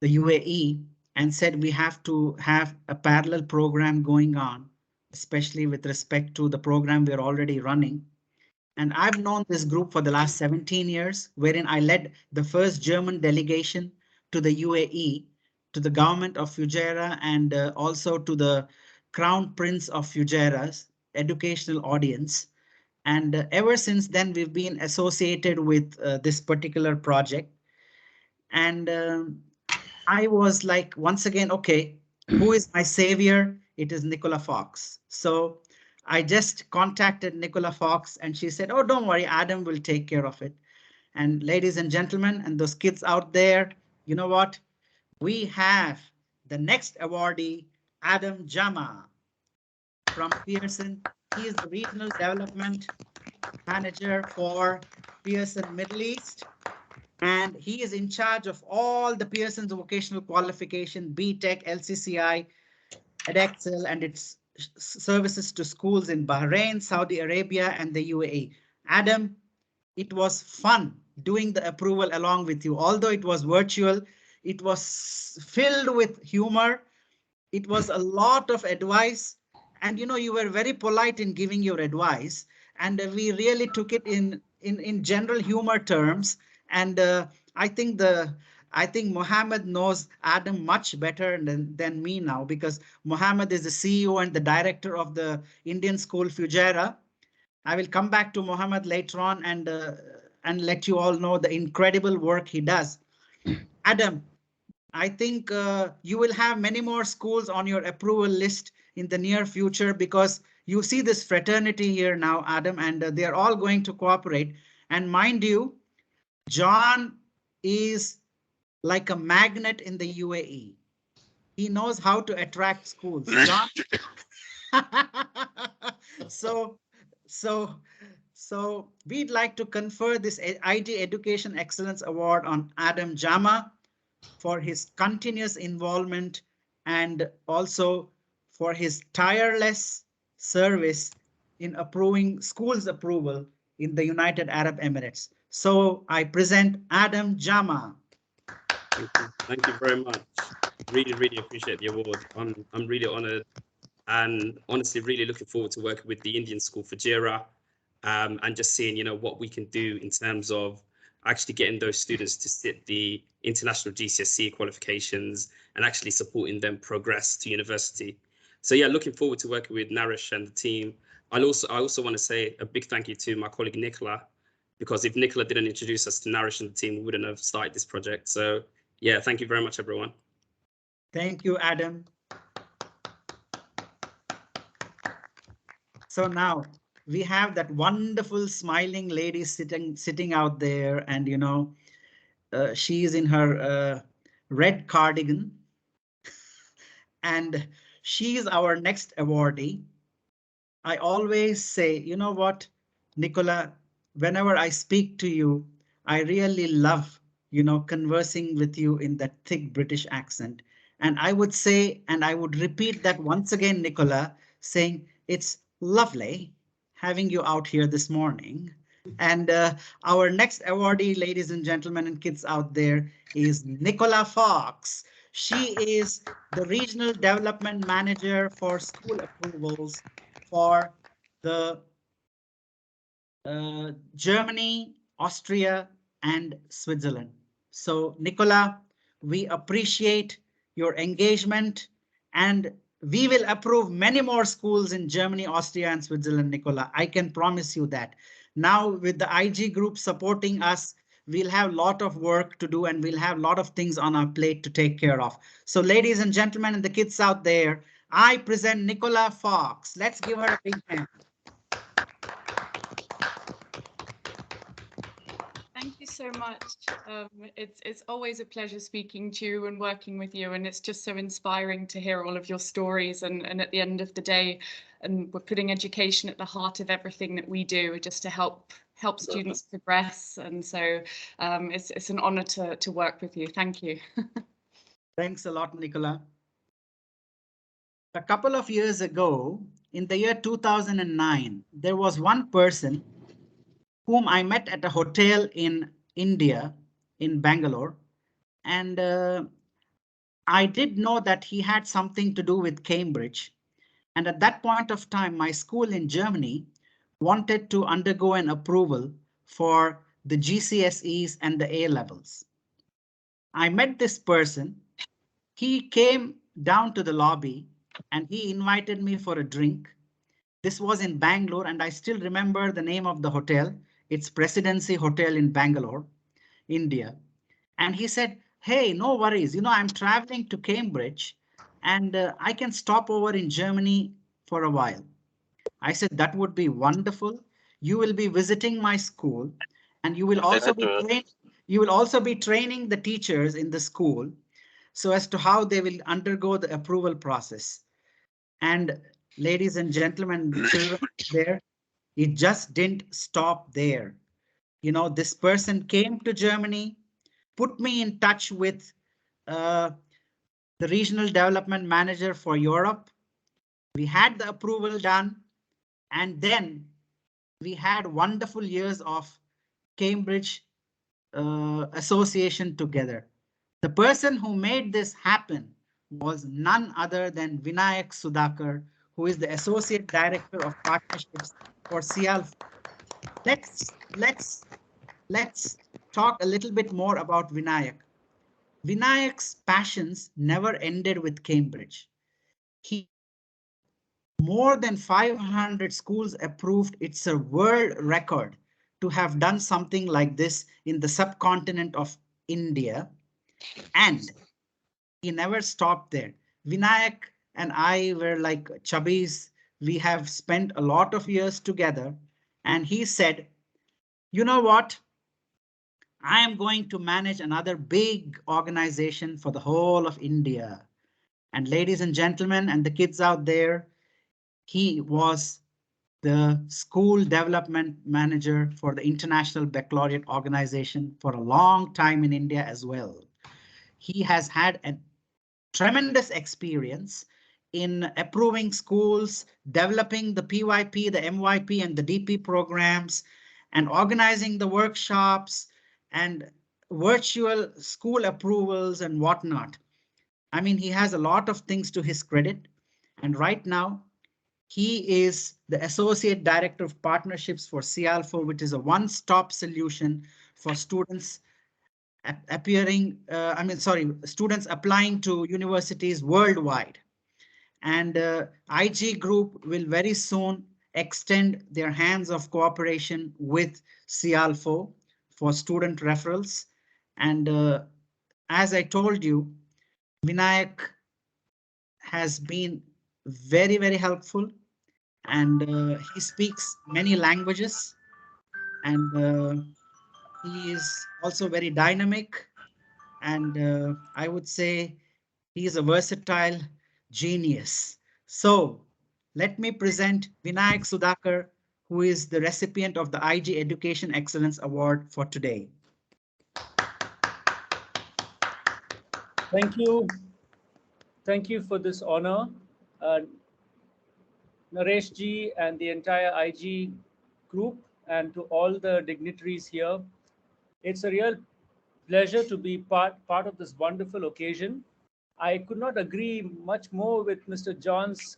[SPEAKER 1] UAE and said we have to have a parallel program going on, especially with respect to the program we're already running. And I've known this group for the last 17 years, wherein I led the first German delegation to the UAE, to the government of Fujairah, and also to the Crown Prince of Fujairah's educational audience. And ever since then, we've been associated with this particular project. And I was like, once again, okay, who is my savior? It is Nicola Fox. So I just contacted Nicola Fox and she said, oh, don't worry, Adam will take care of it. And ladies and gentlemen, and those kids out there, you know what? We have the next awardee, Adam Jama from Pearson. He is the Regional Development Manager for Pearson Middle East. And he is in charge of all the Pearson's vocational qualification, BTech, LCCI, edXL, and its services to schools in Bahrain, Saudi Arabia, and the UAE. Adam, it was fun doing the approval along with you. Although it was virtual, it was filled with humor. It was a lot of advice. And you were very polite in giving your advice. And we really took it in general humor terms. And I think Mohammed knows Adam much better than me now, because Mohammed is the CEO and the director of the Indian School Fujairah. I will come back to Mohammed later on and let you all know the incredible work he does. Adam, I think you will have many more schools on your approval list in the near future, because you see this fraternity here now, Adam, and they are all going to cooperate. And mind you, John is like a magnet in the UAE. He knows how to attract schools. John. So we'd like to confer this IG Education Excellence Award on Adam Jama for his continuous involvement and also for his tireless service in approving schools approval in the United Arab Emirates. So I present Adam Jama.
[SPEAKER 8] Thank you very much. Really, really appreciate the award. I'm really honored and honestly really looking forward to working with the Indian School Fujairah and just seeing, what we can do in terms of actually getting those students to sit the international GCSE qualifications and actually supporting them progress to university. So yeah, looking forward to working with Naresh and the team. I also want to say a big thank you to my colleague Nicola, because if Nicola didn't introduce us to Naresh and the team, we wouldn't have started this project. So yeah, thank you very much, everyone.
[SPEAKER 1] Thank you, Adam. So now we have that wonderful smiling lady sitting out there, and she's in her red cardigan, and she's our next awardee. I always say, you know what, Nicola, whenever I speak to you, I really love, conversing with you in that thick British accent. And I would say, and I would repeat that once again, Nicola, saying it's lovely having you out here this morning. And our next awardee, ladies and gentlemen and kids out there, is Nicola Fox. She is the Regional Development Manager for School Approvals for the Germany, Austria, and Switzerland. So Nicola, we appreciate your engagement, and we will approve many more schools in Germany, Austria, and Switzerland, Nicola. I can promise you that. Now with the IG group supporting us, we'll have a lot of work to do, and we'll have a lot of things on our plate to take care of. So ladies and gentlemen and the kids out there, I present Nicola Fox. Let's give her a big hand.
[SPEAKER 9] Thank you so much. It's always a pleasure speaking to you and working with you, and it's just so inspiring to hear all of your stories. And at the end of the day, and we're putting education at the heart of everything that we do, just to help students progress. And so it's an honor to work with you. Thank you.
[SPEAKER 1] Thanks a lot, Nicola. A couple of years ago, in the year 2009, there was one person whom I met at a hotel in India, in Bangalore, and I did know that he had something to do with Cambridge. And at that point of time, my school in Germany wanted to undergo an approval for the GCSEs and the A levels. I met this person. He came down to the lobby and he invited me for a drink. This was in Bangalore, and I still remember the name of the hotel. It's Presidency Hotel in Bangalore, India. And he said, hey, no worries. I'm traveling to Cambridge and I can stop over in Germany for a while. I said, that would be wonderful. You will be visiting my school, and you will also be training the teachers in the school so as to how they will undergo the approval process. And ladies and gentlemen, children there, it just didn't stop there. This person came to Germany. put me in touch with the regional development manager for Europe. We had the approval done, and then we had wonderful years of Cambridge association together. The person who made this happen was none other than Vinayak Sudhakar, who is the Associate Director of Partnerships for CIALF. Let's talk a little bit more about Vinayak. Vinayak's passions never ended with Cambridge. He more than 500 schools approved. It's a world record to have done something like this in the subcontinent of India. And he never stopped there. Vinayak and I were like chubbies. We have spent a lot of years together. And he said, you know what? I am going to manage another big organization for the whole of India. And ladies and gentlemen, and the kids out there, he was the school development manager for the International Baccalaureate Organization for a long time in India as well. He has had a tremendous experience in approving schools, developing the PYP, the MYP, and the DP programs, and organizing the workshops and virtual school approvals and whatnot. I mean, he has a lot of things to his credit. And right now, he is the Associate Director of Partnerships for CIALF, which is a one-stop solution for students students applying to universities worldwide. And IG Group will very soon extend their hands of cooperation with CIALF for student referrals. And as I told you, Vinayak has been very, very helpful, and he speaks many languages, and he is also very dynamic, and I would say he is a versatile genius. So let me present Vinayak Sudhakar, who is the recipient of the IG Education Excellence Award for today.
[SPEAKER 10] Thank you. Thank you for this honor. Naresh ji and the entire IG group, and to all the dignitaries here. It's a real pleasure to be part of this wonderful occasion. I could not agree much more with Mr. John's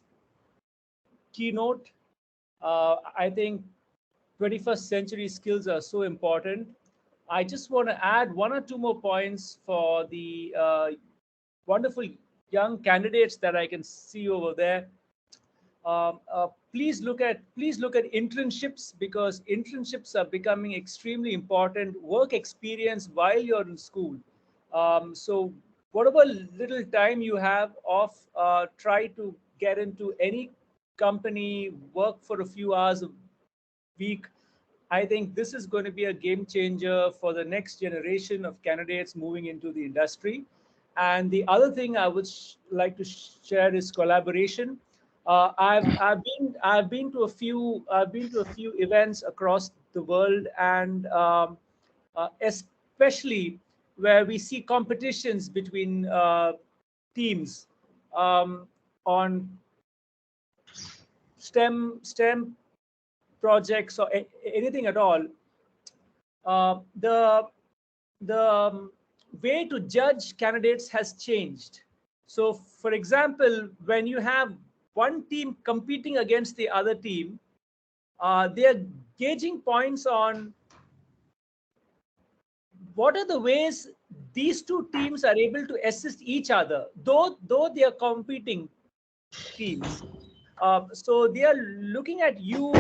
[SPEAKER 10] keynote. I think 21st century skills are so important. I just want to add one or two more points for the wonderful young candidates that I can see over there. Please look at internships, because internships are becoming extremely important. Work experience while you're in school. So whatever little time you have off, try to get into any company, work for a few hours a week. I think this is going to be a game changer for the next generation of candidates moving into the industry. And the other thing I would like to share is collaboration. I've been to a few events across the world, and especially where we see competitions between teams on STEM projects or anything at all. The way to judge candidates has changed. So, for example, when you have one team competing against the other team, they are gauging points on what are the ways these two teams are able to assist each other, though they are competing teams. So they are looking at you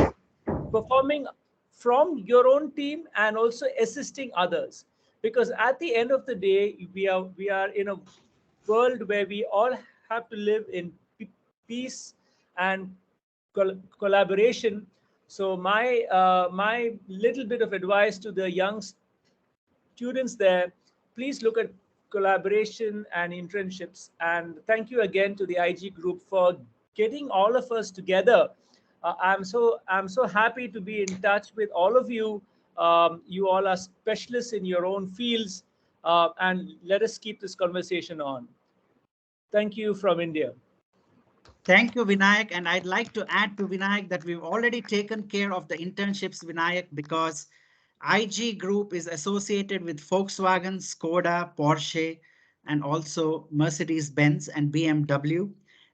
[SPEAKER 10] performing from your own team and also assisting others, because at the end of the day, we are in a world where we all have to live in peace and collaboration. So my little bit of advice to the young students there, please look at collaboration and internships. And thank you again to the IG group for getting all of us together. I'm so happy to be in touch with all of you. You all are specialists in your own fields. and let us keep this conversation on. Thank you from India.
[SPEAKER 1] Thank you, Vinayak. And I'd like to add to Vinayak that we've already taken care of the internships, Vinayak, because IG Group is associated with Volkswagen, Skoda, Porsche, and also Mercedes-Benz and BMW.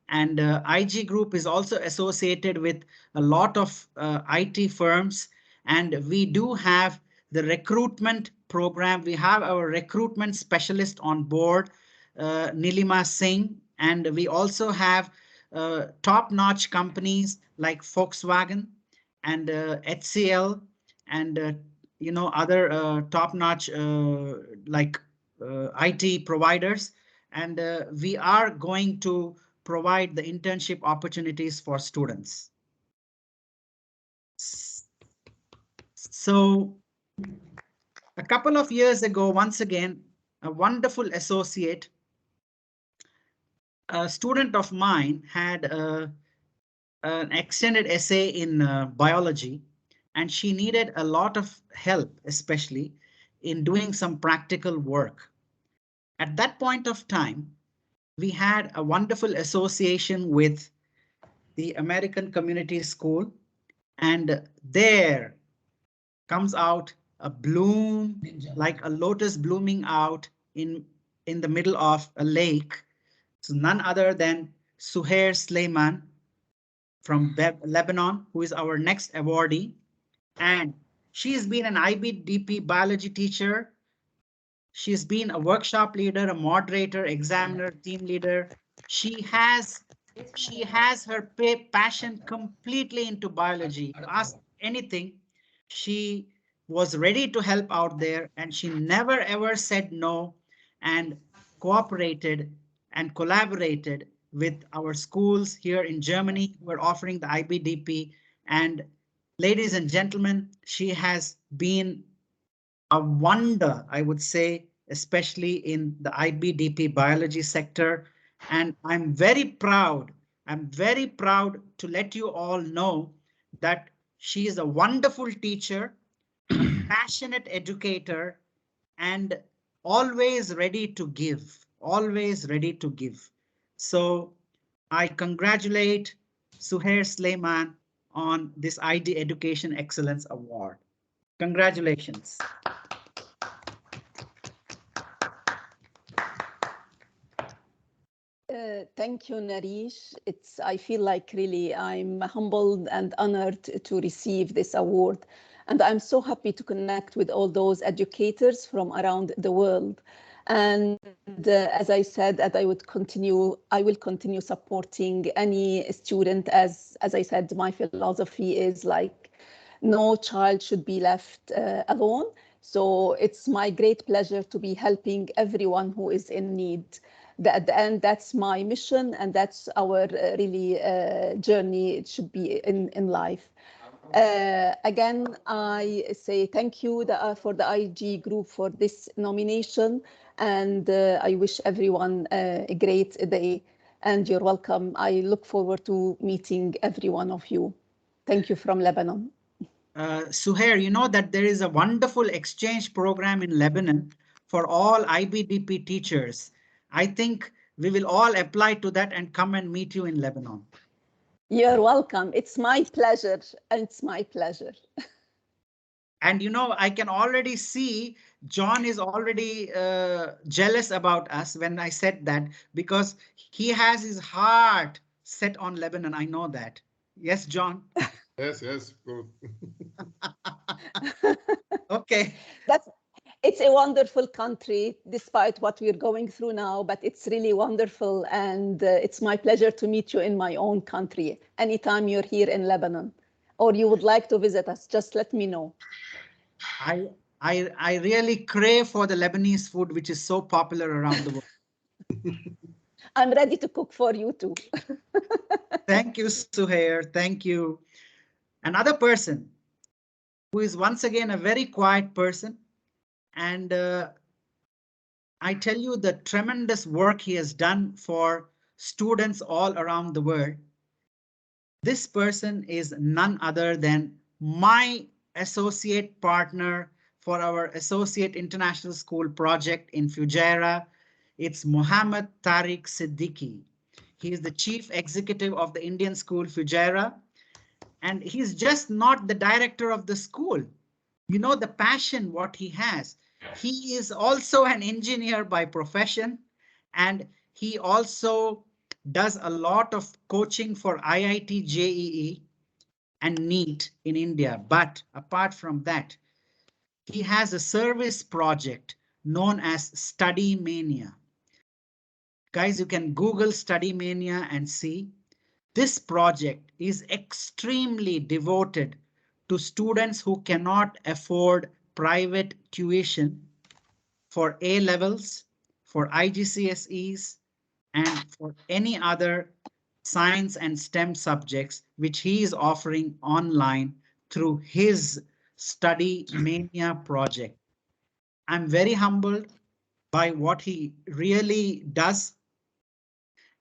[SPEAKER 1] And IG Group is also associated with a lot of IT firms. And we do have the recruitment program. We have our recruitment specialist on board, Nilima Singh. And we also have top-notch companies like Volkswagen and HCL and other top-notch like IT providers, and we are going to provide the internship opportunities for students. So a couple of years ago, once again, a wonderful associate, a student of mine, had an extended essay in biology, and she needed a lot of help, especially in doing some practical work. At that point of time, we had a wonderful association with the American Community School, and there comes out a bloom like a lotus blooming out in the middle of a lake. So none other than Suhair Sleiman from Lebanon, who is our next awardee. And she's been an IBDP biology teacher. She's been a workshop leader, a moderator, examiner, team leader. She has her passion completely into biology. You ask anything, she was ready to help out there, and she never ever said no, and cooperated and collaborated with our schools here in Germany who are offering the IBDP. And ladies and gentlemen, she has been a wonder, I would say, especially in the IBDP biology sector. And I'm very proud to let you all know that she is a wonderful teacher, a passionate educator, and always ready to give, always ready to give. So I congratulate Suhair Sleiman on this ID Education Excellence Award. Congratulations.
[SPEAKER 11] Thank you, Nareesh. I feel like really I'm humbled and honored to receive this award. And I'm so happy to connect with all those educators from around the world. And as I said, that I will continue supporting any student. As I said, my philosophy is like, no child should be left alone. So it's my great pleasure to be helping everyone who is in need. At the end, that's my mission, and that's our really journey. It should be in life. Again, I say thank you for the IG group for this nomination, and I wish everyone a great day, and you're welcome. I look forward to meeting every one of you. Thank you from Lebanon.
[SPEAKER 1] Suhair, you know that there is a wonderful exchange program in Lebanon for all IBDP teachers. I think we will all apply to that and come and meet you in Lebanon.
[SPEAKER 11] You're welcome. It's my pleasure. It's my pleasure.
[SPEAKER 1] And you know, I can already see John is already jealous about us when I said that, because he has his heart set on Lebanon. I know that. Yes, John?
[SPEAKER 2] Yes.
[SPEAKER 1] Okay.
[SPEAKER 11] It's a wonderful country, despite what we're going through now, but it's really wonderful. And it's my pleasure to meet you in my own country. Anytime you're here in Lebanon or you would like to visit us, just let me know.
[SPEAKER 1] I really crave for the Lebanese food, which is so popular around the world.
[SPEAKER 11] I'm ready to cook for you too.
[SPEAKER 1] Thank you, Suhair. Thank you. Another person who is once again a very quiet person. And I tell you the tremendous work he has done for students all around the world. This person is none other than my associate partner for our Associate International School project in Fujairah. It's Mohammad Tariq Siddiqui. He is the Chief Executive of the Indian School Fujairah, and he's just not the director of the school. You know the passion what he has. He is also an engineer by profession, and he also does a lot of coaching for IIT JEE and NEET in India. But apart from that, he has a service project known as Study Mania. Guys, you can Google Study Mania and see. This project is extremely devoted to students who cannot afford private tuition for A levels, for IGCSEs, and for any other science and STEM subjects, which he is offering online through his Study Mania project. I'm very humbled by what he really does.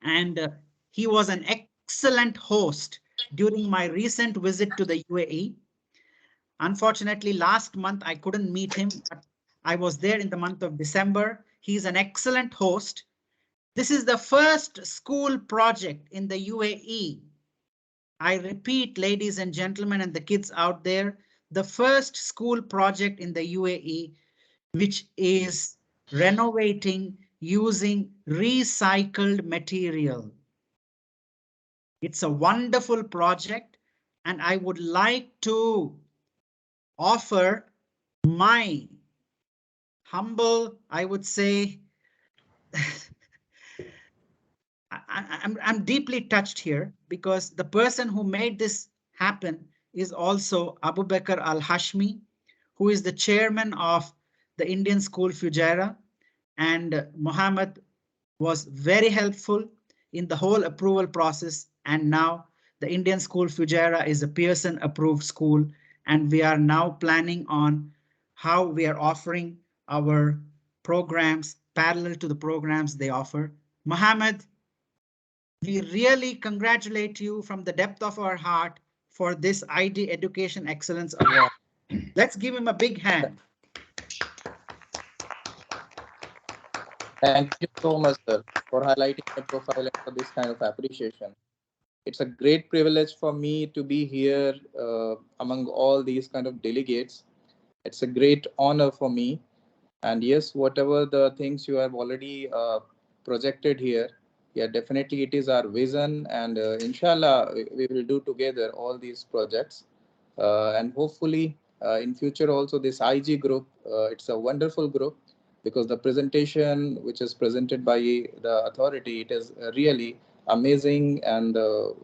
[SPEAKER 1] And he was an excellent host during my recent visit to the UAE. Unfortunately, last month I couldn't meet him, but I was there in the month of December. He's an excellent host. This is the first school project in the UAE. I repeat, ladies and gentlemen, and the kids out there, the first school project in the UAE, which is renovating using recycled material. It's a wonderful project, and I would like to offer my humble, I would say, I'm deeply touched here because the person who made this happen is also Abu Bakr Al-Hashmi, who is the chairman of the Indian School Fujairah, and Mohammed was very helpful in the whole approval process. And now the Indian School Fujairah is a Pearson approved school, and we are now planning on how we are offering our programs parallel to the programs they offer. Mohammed, we really congratulate you from the depth of our heart for this ID Education Excellence Award. Let's give him a big hand.
[SPEAKER 12] Thank you so much, sir, for highlighting my profile and for this kind of appreciation. It's a great privilege for me to be here among all these kind of delegates. It's a great honor for me. And yes, whatever the things you have already projected here, yeah, definitely it is our vision, and inshallah, we will do together all these projects. And hopefully in future also this IG group, it's a wonderful group, because the presentation which is presented by the authority, it is really amazing and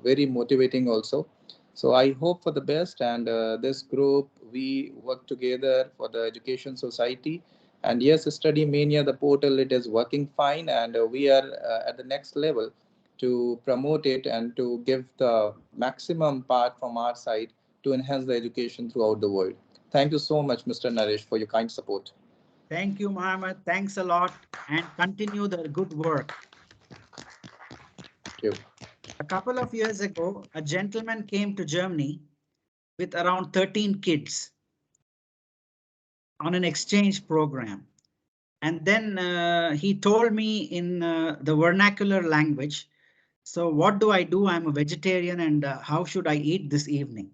[SPEAKER 12] very motivating also. So I hope for the best, and this group, we work together for the education society. And yes, Study Mania, the portal, it is working fine, and we are at the next level to promote it and to give the maximum part from our side to enhance the education throughout the world. Thank you so much, Mr. Naresh, for your kind support.
[SPEAKER 1] Thank you, Mohammed. Thanks a lot, and continue the good work.
[SPEAKER 12] Thank you.
[SPEAKER 1] A couple of years ago, a gentleman came to Germany with around 13 kids on an exchange program. And then he told me in the vernacular language, so what do I do? I'm a vegetarian, and how should I eat this evening?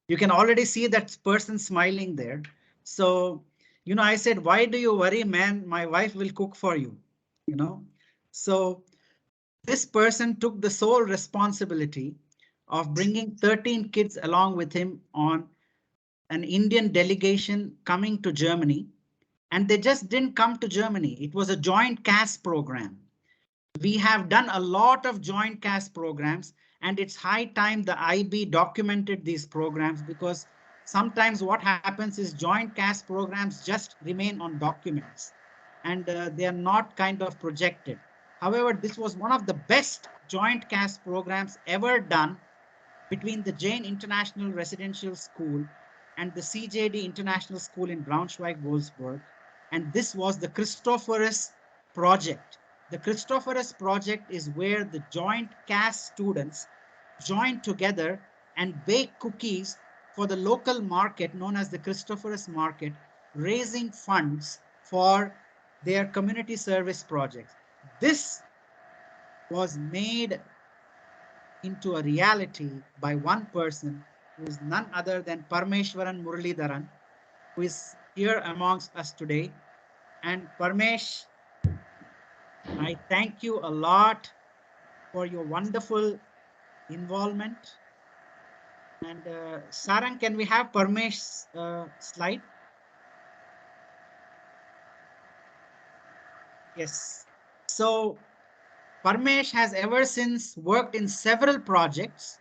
[SPEAKER 1] You can already see that person smiling there. So, you know, I said, why do you worry, man? My wife will cook for you, you know. So this person took the sole responsibility of bringing 13 kids along with him on an Indian delegation coming to Germany. And they just didn't come to Germany. It was a joint CAS program. We have done a lot of joint CAS programs, and it's high time the IB documented these programs, because sometimes what happens is joint CAS programs just remain on documents, and they are not kind of projected. However, this was one of the best joint CAS programs ever done between the Jain International Residential School and the CJD International School in Braunschweig-Wolfsburg. And this was the Christophorus project. The Christophorus project is where the joint CAS students join together and bake cookies for the local market known as the Christophorus market, raising funds for their community service projects. This was made into a reality by one person who is none other than Parmeshwaran Muralidharan, who is here amongst us today. And Parmesh, I thank you a lot for your wonderful involvement. And Sarang, can we have Parmesh's slide? Yes. So Parmesh has ever since worked in several projects,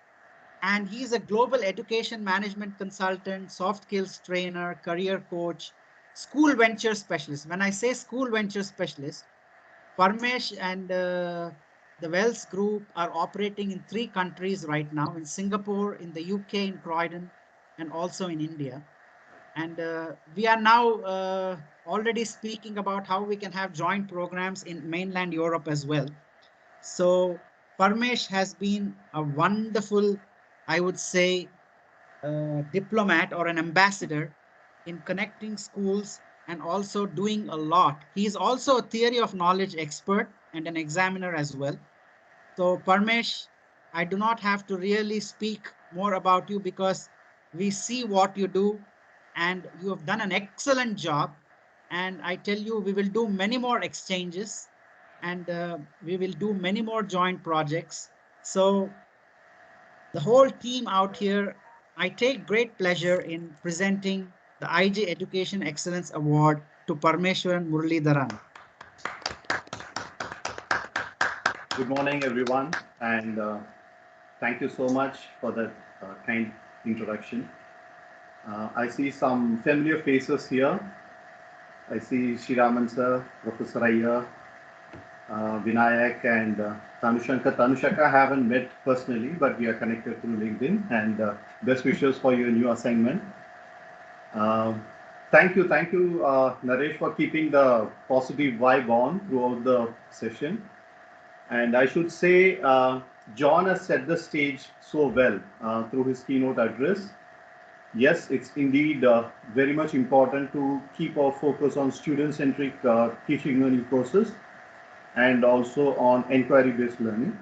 [SPEAKER 1] and he's a global education management consultant, soft skills trainer, career coach, school venture specialist. When I say school venture specialist, Parmesh and the Wells Group are operating in 3 countries right now, in Singapore, in the UK, in Croydon, and also in India. And we are now already speaking about how we can have joint programs in mainland Europe as well. So Parmesh has been a wonderful, I would say, diplomat or an ambassador in connecting schools and also doing a lot. He is also a theory of knowledge expert and an examiner as well. So Parmesh, I do not have to really speak more about you because we see what you do and you have done an excellent job. And I tell you, we will do many more exchanges and we will do many more joint projects. So the whole team out here, I take great pleasure in presenting the IG Education Excellence Award to Parmeshwaran Muralidharan.
[SPEAKER 13] Good morning, everyone, and thank you so much for that kind introduction. I see some familiar faces here. I see Shiraman sir, Professor Iyer, Vinayak, and Tanushanka. Tanushanka I haven't met personally, but we are connected through LinkedIn, and best wishes for your new assignment. Thank you, Naresh, for keeping the positive vibe on throughout the session. And I should say, John has set the stage so well through his keynote address. Yes, it's indeed very much important to keep our focus on student-centric teaching learning process and also on inquiry-based learning.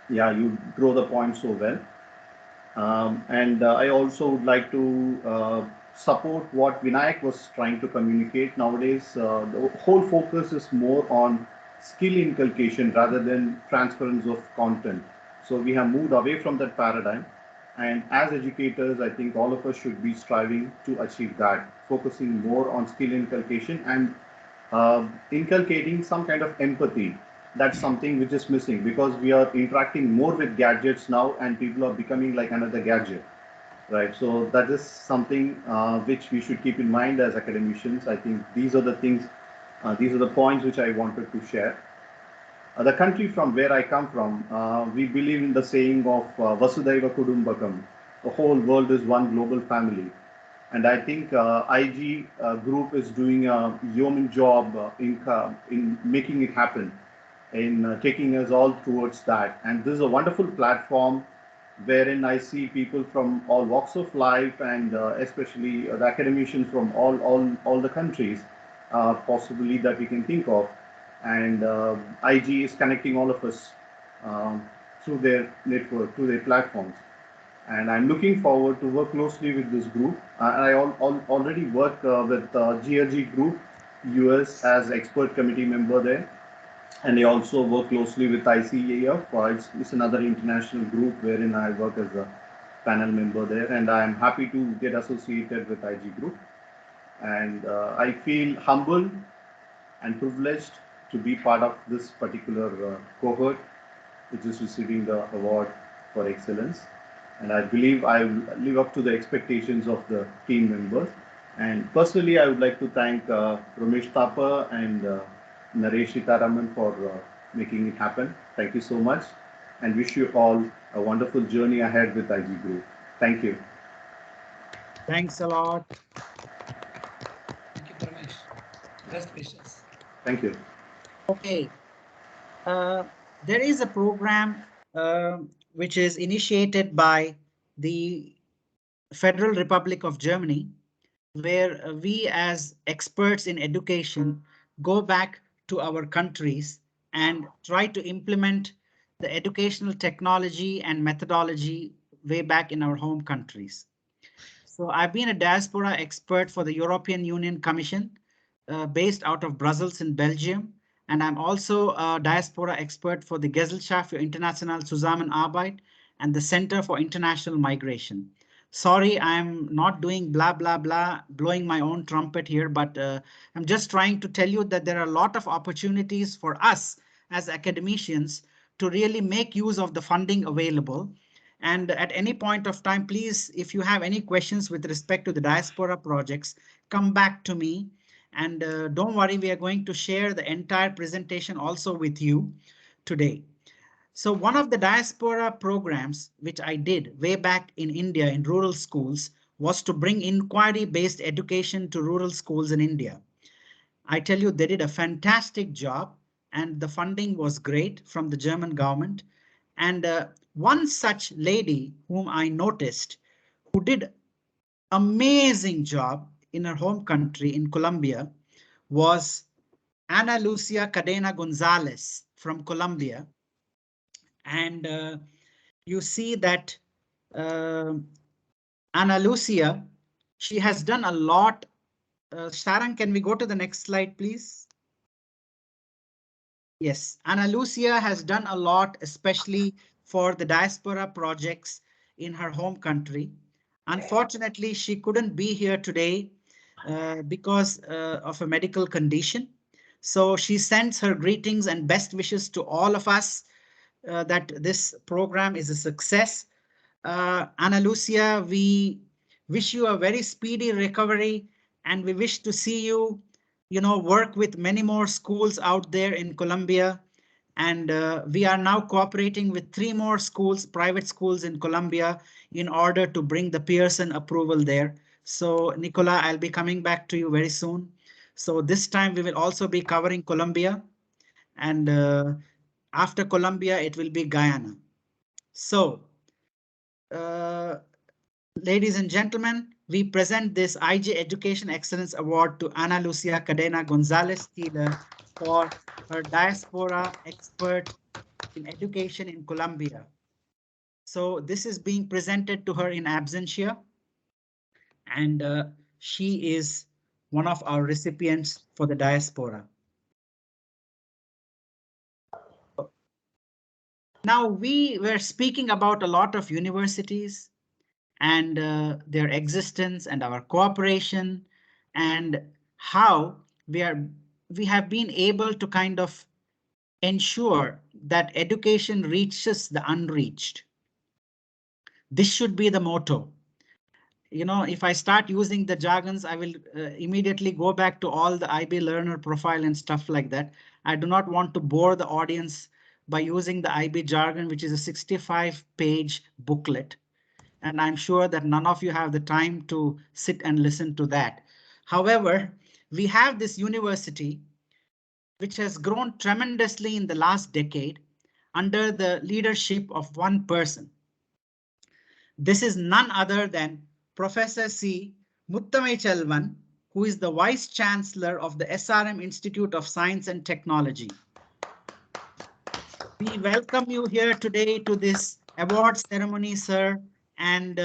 [SPEAKER 13] Yeah, you draw the point so well. And I also would like to support what Vinayak was trying to communicate. Nowadays, the whole focus is more on skill inculcation rather than transference of content. So we have moved away from that paradigm. And as educators, I think all of us should be striving to achieve that, focusing more on skill inculcation and inculcating some kind of empathy. That's something which is missing because we are interacting more with gadgets now and people are becoming like another gadget, right? So that is something which we should keep in mind as academicians. I think these are the things, these are the points which I wanted to share. The country from where I come from, we believe in the saying of Vasudhaiva Kudumbakam. The whole world is one global family. And I think IG group is doing a yeoman job in making it happen, in taking us all towards that. And this is a wonderful platform wherein I see people from all walks of life and especially the academicians from all the countries possibly that we can think of. And IG is connecting all of us through their network, through their platforms. And I'm looking forward to work closely with this group. I already work with GRG Group US as expert committee member there. And I also work closely with ICAF. It's another international group wherein I work as a panel member there. And I'm happy to get associated with IG Group. And I feel humbled and privileged to be part of this particular cohort, which is receiving the award for excellence. And I believe I will live up to the expectations of the team members. And personally, I would like to thank Ramesh Thapa and Naresh Sitaraman for making it happen. Thank you so much and wish you all a wonderful journey ahead with IG Group. Thank you.
[SPEAKER 1] Thanks a lot.
[SPEAKER 6] Thank you, Parmesh. Best wishes.
[SPEAKER 13] Thank you.
[SPEAKER 1] Okay. There is a program which is initiated by the Federal Republic of Germany, where we as experts in education go back to our countries and try to implement the educational technology and methodology way back in our home countries. So I've been a diaspora expert for the European Union Commission based out of Brussels in Belgium. And I'm also a diaspora expert for the Gesellschaft für internationale Zusammenarbeit and the Center for International Migration. Sorry, I'm not doing blah, blah, blah, blowing my own trumpet here, but I'm just trying to tell you that there are a lot of opportunities for us as academicians to really make use of the funding available. And at any point of time, please, if you have any questions with respect to the diaspora projects, come back to me. And don't worry, we are going to share the entire presentation also with you today. So one of the diaspora programs which I did way back in India in rural schools was to bring inquiry-based education to rural schools in India. I tell you, they did a fantastic job and the funding was great from the German government. And one such lady whom I noticed who did amazing job in her home country in Colombia was Ana Lucia Cadena Gonzalez from Colombia. And you see that Ana Lucia, she has done a lot. Sharon, can we go to the next slide, please? Yes, Ana Lucia has done a lot, especially for the diaspora projects in her home country. Unfortunately, she couldn't be here today because of a medical condition. So she sends her greetings and best wishes to all of us that this program is a success. Ana Lucia, we wish you a very speedy recovery and we wish to see you, work with many more schools out there in Colombia. And we are now cooperating with 3 more schools, private schools in Colombia, in order to bring the Pearson approval there. So Nicola, I'll be coming back to you very soon. So this time we will also be covering Colombia, and after Colombia, it will be Guyana. So, ladies and gentlemen, we present this IG Education Excellence Award to Ana Lucia Cadena Gonzalez Keeler for her diaspora expert in education in Colombia. So this is being presented to her in absentia, and she is one of our recipients for the diaspora. Now we were speaking about a lot of universities and their existence and our cooperation and how we have been able to kind of ensure that education reaches the unreached. This should be the motto. If I start using the jargons, I will immediately go back to all the IB learner profile and stuff like that. I do not want to bore the audience by using the IB jargon, which is a 65-page booklet. And I'm sure that none of you have the time to sit and listen to that. However, we have this university which has grown tremendously in the last decade under the leadership of one person. This is none other than Professor C. Muttamai, who is the Vice Chancellor of the SRM Institute of Science and Technology. We welcome you here today to this award ceremony, sir, and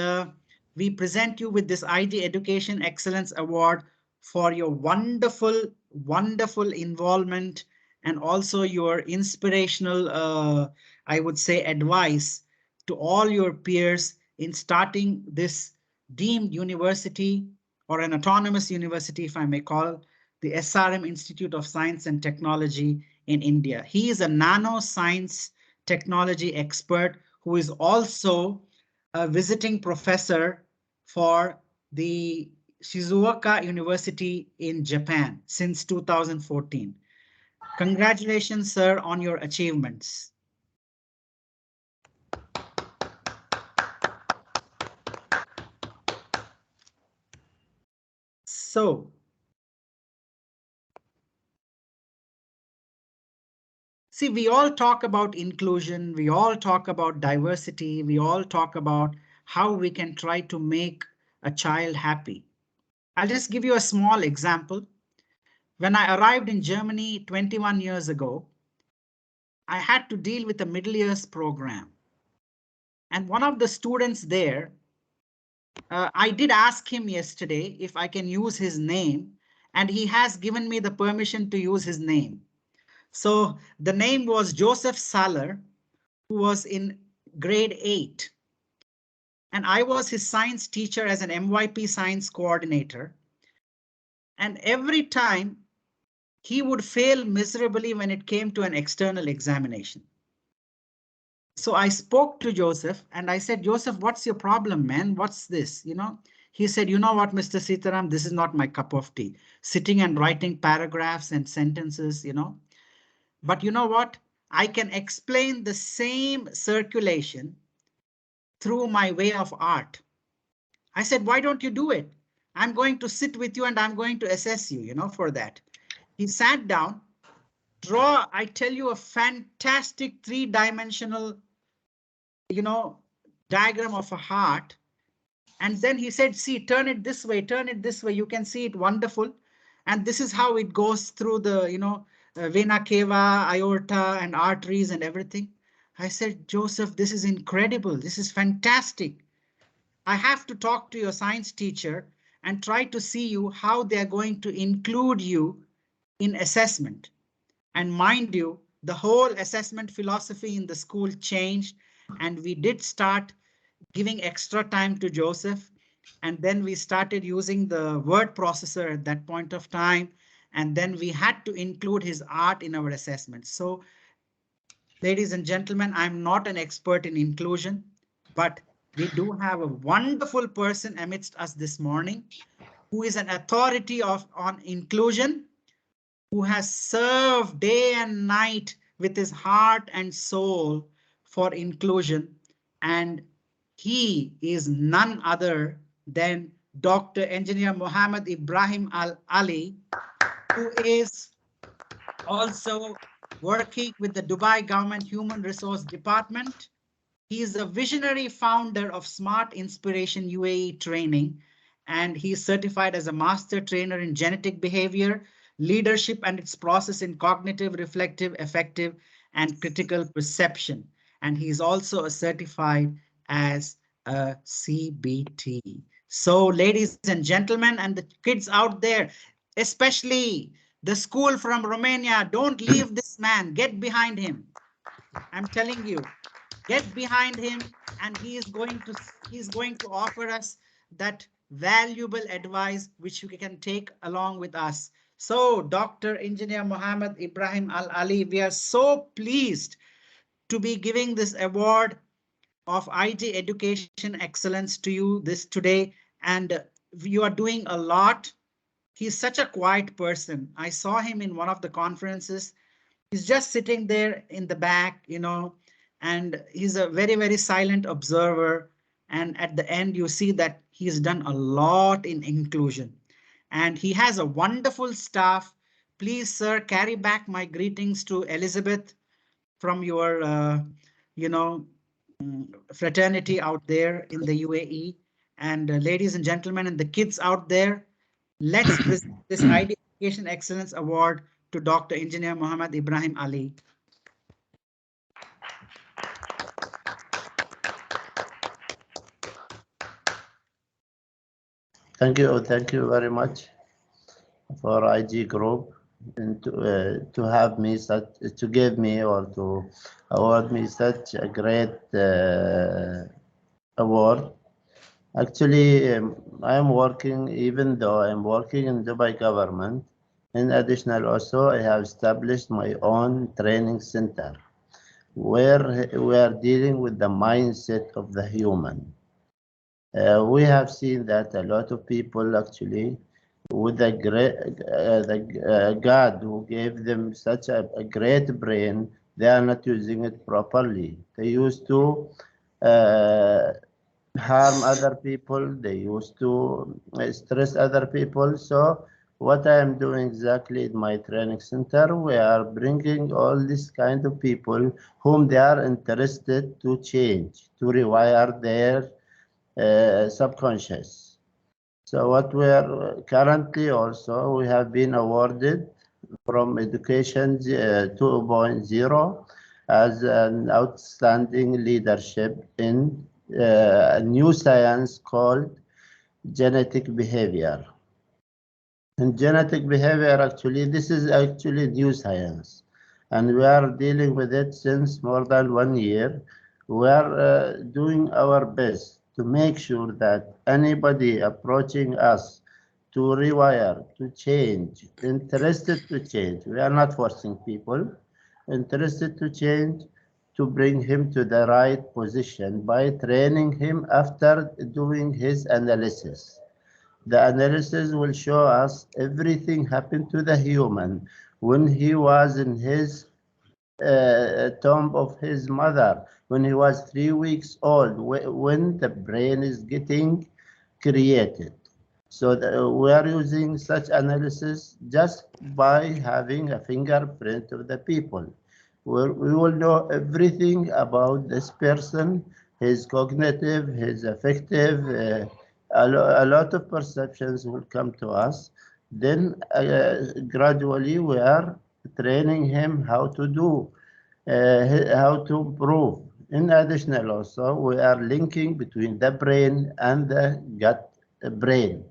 [SPEAKER 1] we present you with this IG Education Excellence Award for your wonderful, wonderful involvement and also your inspirational, I would say, advice to all your peers in starting this deemed university or an autonomous university, if I may call, the SRM Institute of Science and Technology in India. He is a nanoscience technology expert who is also a visiting professor for the Shizuoka University in Japan since 2014. Congratulations, sir, on your achievements. So, see, we all talk about inclusion, we all talk about diversity, we all talk about how we can try to make a child happy. I'll just give you a small example. When I arrived in Germany 21 years ago, I had to deal with a middle years program. And one of the students there, I did ask him yesterday if I can use his name, and he has given me the permission to use his name. So the name was Joseph Saller, who was in grade 8. And I was his science teacher as an MYP science coordinator. And every time he would fail miserably when it came to an external examination. So I spoke to Joseph and I said, Joseph, what's your problem, man? What's this? He said, you know what, Mr. Sitaram, this is not my cup of tea. Sitting and writing paragraphs and sentences, But you know what? I can explain the same circulation through my way of art. I said, why don't you do it? I'm going to sit with you and I'm going to assess you, for that. He sat down, I tell you, a fantastic 3-dimensional, diagram of a heart. And then he said, see, turn it this way, you can see it wonderful. And this is how it goes through the, vena cava, aorta and arteries and everything. I said, Joseph, this is incredible. This is fantastic. I have to talk to your science teacher and try to see you how they're going to include you in assessment. And mind you, the whole assessment philosophy in the school changed, and we did start giving extra time to Joseph. And then we started using the word processor at that point of time. And then we had to include his art in our assessment. So, ladies and gentlemen, I'm not an expert in inclusion, but we do have a wonderful person amidst us this morning who is an authority on inclusion, who has served day and night with his heart and soul for inclusion. And he is none other than Dr. Engineer Mohammed Ibrahim Al-Ali, who is also working with the Dubai Government Human Resource Department. He is a visionary founder of Smart Inspiration UAE training, and he is certified as a master trainer in genetic behavior, leadership and its process in cognitive, reflective, affective, and critical perception. And he's also a certified as a CBT. So, ladies and gentlemen, and the kids out there, especially the school from Romania, don't leave this man. Get behind him. I'm telling you. Get behind him, and he is going to offer us that valuable advice which we can take along with us. So, Dr. Engineer Mohammed Ibrahim Al-Ali, we are so pleased to be giving this award of IG Education Excellence to you today, and you are doing a lot. He's such a quiet person. I saw him in one of the conferences. He's just sitting there in the back, and he's a very, very silent observer. And at the end, you see that he's done a lot in inclusion. And he has a wonderful staff. Please, sir, carry back my greetings to Elizabeth from your, fraternity out there in the UAE. And ladies and gentlemen, and the kids out there, let's present this ID Education Excellence Award to Dr. Engineer Mohammed Ibrahim Ali.
[SPEAKER 14] Thank you very much for IG Group and to have me to give me or to award me such a great award. Actually, I'm working, even though I'm working in Dubai government. In addition, also I have established my own training center where we are dealing with the mindset of the human. We have seen that a lot of people actually, with the God who gave them such a great brain, they are not using it properly. They used to harm other people. They used to stress other people. So what I am doing exactly in my training center, we are bringing all these kind of people whom they are interested to change, to rewire their subconscious. So what we are currently also, we have been awarded from Education 2.0 as an outstanding leadership in a new science called genetic behavior. And genetic behavior, actually, this is actually new science. And we are dealing with it since more than 1 year. We are doing our best to make sure that anybody approaching us to rewire, to change, interested to change, we are not forcing people, interested to change, to bring him to the right position by training him after doing his analysis. The analysis will show us everything happened to the human when he was in his tomb of his mother, when he was 3 weeks old, when the brain is getting created. So we are using such analysis just by having a fingerprint of the people. We will know everything about this person, his cognitive, his affective, a lot of perceptions will come to us. Then gradually we are training him how to do, how to improve. In addition, also, we are linking between the brain and the gut brain.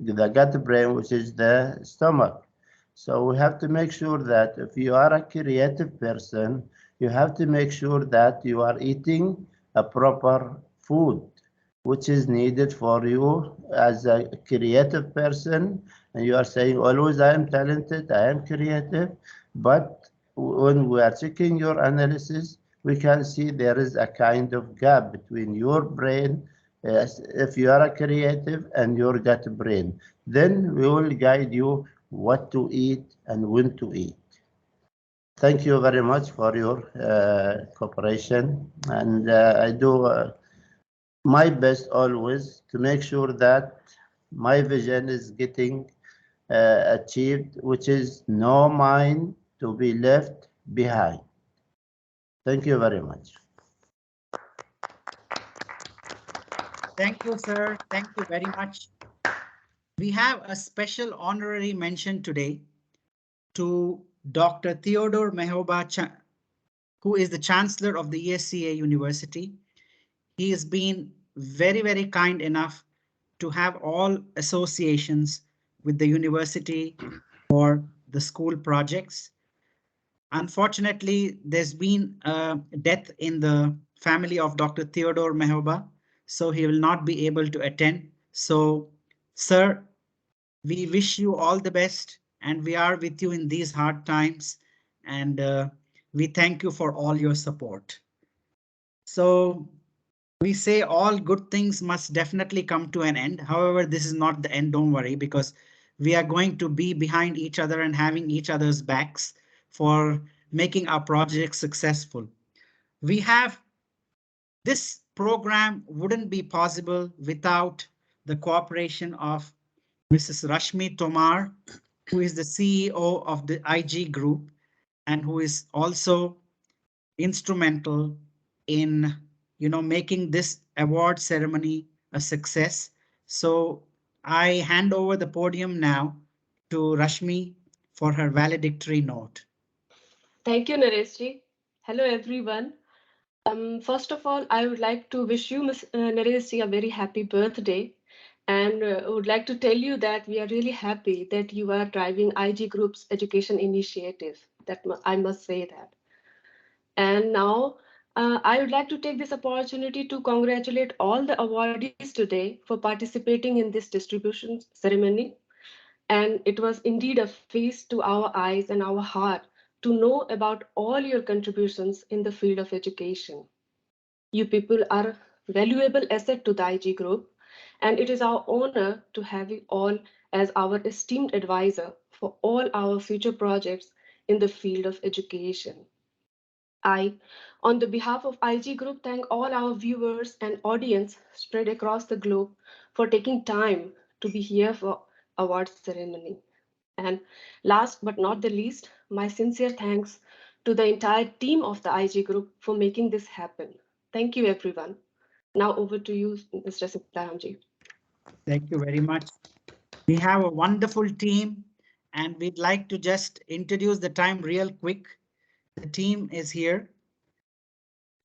[SPEAKER 14] The gut brain, which is the stomach. So we have to make sure that if you are a creative person, you have to make sure that you are eating a proper food, which is needed for you as a creative person. And you are saying always, I am talented, I am creative. But when we are checking your analysis, we can see there is a kind of gap between your brain, if you are a creative, and your gut brain. Then we will guide you what to eat and when to eat. Thank you very much for your cooperation. And I do my best always to make sure that my vision is getting achieved, which is no mind to be left behind. Thank you very much.
[SPEAKER 1] Thank you, sir. Thank you very much. We have a special honorary mention today to Dr. Theodore Mehoba, who is the Chancellor of the ESCA University. He has been very, very kind enough to have all associations with the university for the school projects. Unfortunately, there's been a death in the family of Dr. Theodore Mehoba, so he will not be able to attend. So, sir, we wish you all the best, and we are with you in these hard times, and we thank you for all your support. So we say all good things must definitely come to an end. However, this is not the end, don't worry, because we are going to be behind each other and having each other's backs for making our project successful. We have this program wouldn't be possible without the cooperation of Mrs. Rashmi Tomar, who is the CEO of the IG Group and who is also instrumental in making this award ceremony a success. So I hand over the podium now to Rashmi for her valedictory note.
[SPEAKER 15] Thank you, Nareshji. Hello, everyone. First of all, I would like to wish you, Ms. Nareshji, a very happy birthday. And would like to tell you that we are really happy that you are driving IG Group's education initiative. That I must say that. And now I would like to take this opportunity to congratulate all the awardees today for participating in this distribution ceremony. And it was indeed a feast to our eyes and our heart to know about all your contributions in the field of education. You people are valuable asset to the IG Group, and it is our honor to have you all as our esteemed advisor for all our future projects in the field of education. I, on the behalf of IG Group, thank all our viewers and audience spread across the globe for taking time to be here for award ceremony. And last but not the least, my sincere thanks to the entire team of the IG Group for making this happen. Thank you, everyone. Now over to you, Mr. Sitaramji.
[SPEAKER 1] Thank you very much. We have a wonderful team and we'd like to just introduce the time real quick. The team is here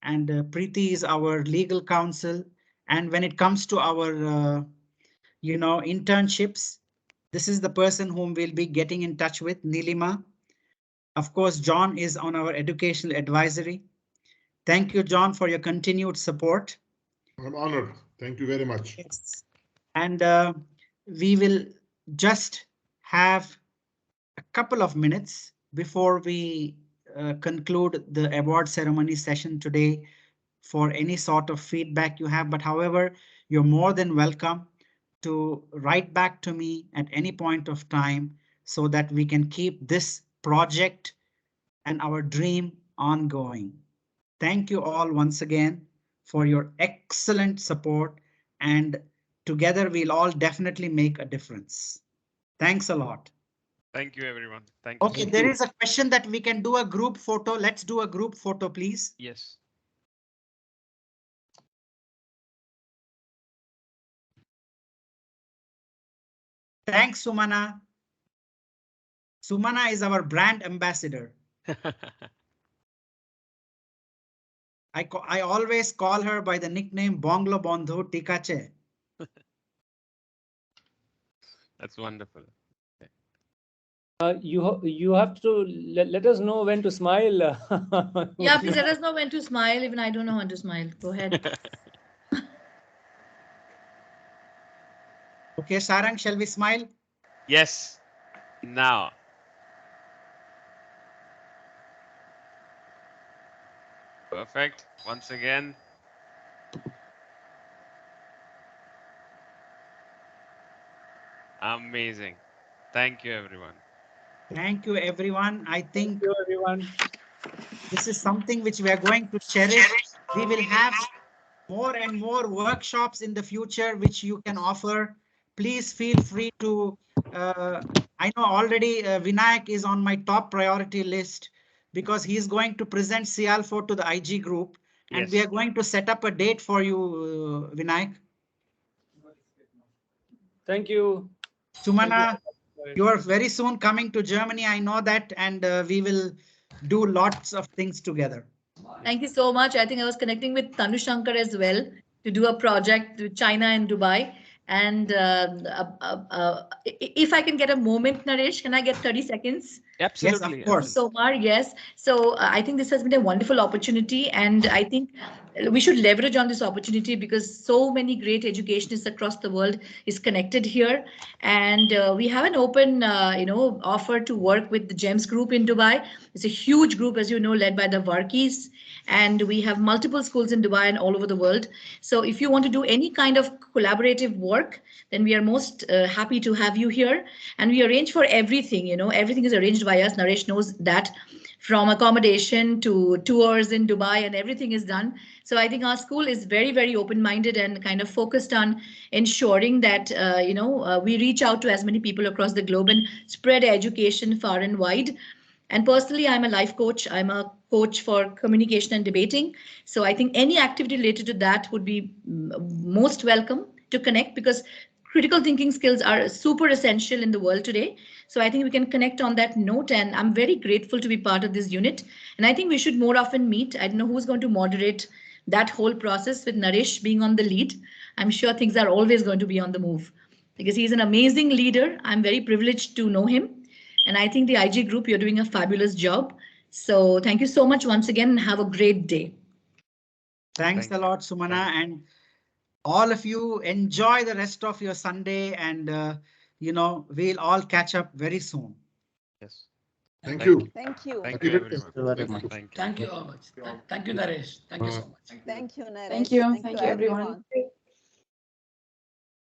[SPEAKER 1] and Preeti is our legal counsel. And when it comes to our, internships, this is the person whom we'll be getting in touch with, Nilima. Of course, John is on our educational advisory. Thank you, John, for your continued support.
[SPEAKER 2] I'm honored. Thank you very much.
[SPEAKER 1] Yes. And we will just have a couple of minutes before we conclude the award ceremony session today for any sort of feedback you have. But however, you're more than welcome to write back to me at any point of time so that we can keep this project and our dream ongoing. Thank you all once again for your excellent support, and together we'll all definitely make a difference. Thanks a lot.
[SPEAKER 3] Thank you, everyone. Thank you.
[SPEAKER 1] Okay, there is a question that we can do a group photo. Let's do a group photo, please.
[SPEAKER 3] Yes.
[SPEAKER 1] Thanks, Sumana. Sumana is our brand ambassador. I always call her by the nickname Bonglo Bondhu Tikache.
[SPEAKER 3] That's wonderful.
[SPEAKER 10] You have to let us know when to smile.
[SPEAKER 5] Yeah, please let us know when to smile. Even I don't know when to smile. Go ahead.
[SPEAKER 1] Okay, Sarang, shall we smile?
[SPEAKER 3] Yes. Now. Perfect. Once again. Amazing. Thank you, everyone.
[SPEAKER 1] Thank you, everyone. I think
[SPEAKER 10] Thank you, everyone.
[SPEAKER 1] This is something which we are going to cherish. We will have more and more workshops in the future which you can offer. Please feel free to. I know already Vinayak is on my top priority list because he is going to present CL4 to the IG group, and
[SPEAKER 3] Yes.
[SPEAKER 1] we are going to set up a date for you, Vinayak.
[SPEAKER 10] Thank you.
[SPEAKER 1] Sumana, you are very soon coming to Germany. I know that, and we will do lots of things together.
[SPEAKER 5] Thank you so much. I think I was connecting with Tanu Shankar as well to do a project with China and Dubai. And if I can get a moment, Naresh, can I get 30 seconds?
[SPEAKER 3] Absolutely.
[SPEAKER 1] Yes, of course.
[SPEAKER 5] So, Mar, yes. So I think this has been a wonderful opportunity, and I think we should leverage on this opportunity because so many great educationists across the world is connected here, and we have an open, offer to work with the GEMS group in Dubai. It's a huge group, as you know, led by the Varkis, and we have multiple schools in Dubai and all over the world. So if you want to do any kind of collaborative work, then we are most happy to have you here. And we arrange for everything, everything is arranged by us. Naresh knows that, from accommodation to tours in Dubai, and everything is done. So I think our school is very, very open-minded and kind of focused on ensuring that, we reach out to as many people across the globe and spread education far and wide. And personally, I'm a life coach. I'm a coach for communication and debating. So I think any activity related to that would be most welcome to connect, because critical thinking skills are super essential in the world today. So I think we can connect on that note, and I'm very grateful to be part of this unit. And I think we should more often meet. I don't know who's going to moderate that whole process, with Naresh being on the lead. I'm sure things are always going to be on the move because he's an amazing leader. I'm very privileged to know him. And I think the IG group, you're doing a fabulous job. So thank you so much once again, and have a great day.
[SPEAKER 1] Thanks a lot, Sumana, and all of you enjoy the rest of your Sunday, and we'll all catch up very soon.
[SPEAKER 3] Yes.
[SPEAKER 2] Thank you.
[SPEAKER 11] Thank you.
[SPEAKER 3] Thank you, everyone.
[SPEAKER 14] Very much.
[SPEAKER 6] Thank you very much. Thank you, Naresh. Thank you so much.
[SPEAKER 11] Thank you, Naresh.
[SPEAKER 9] Thank you.
[SPEAKER 11] Thank
[SPEAKER 9] Thank
[SPEAKER 11] you,
[SPEAKER 9] you, everyone.
[SPEAKER 11] everyone.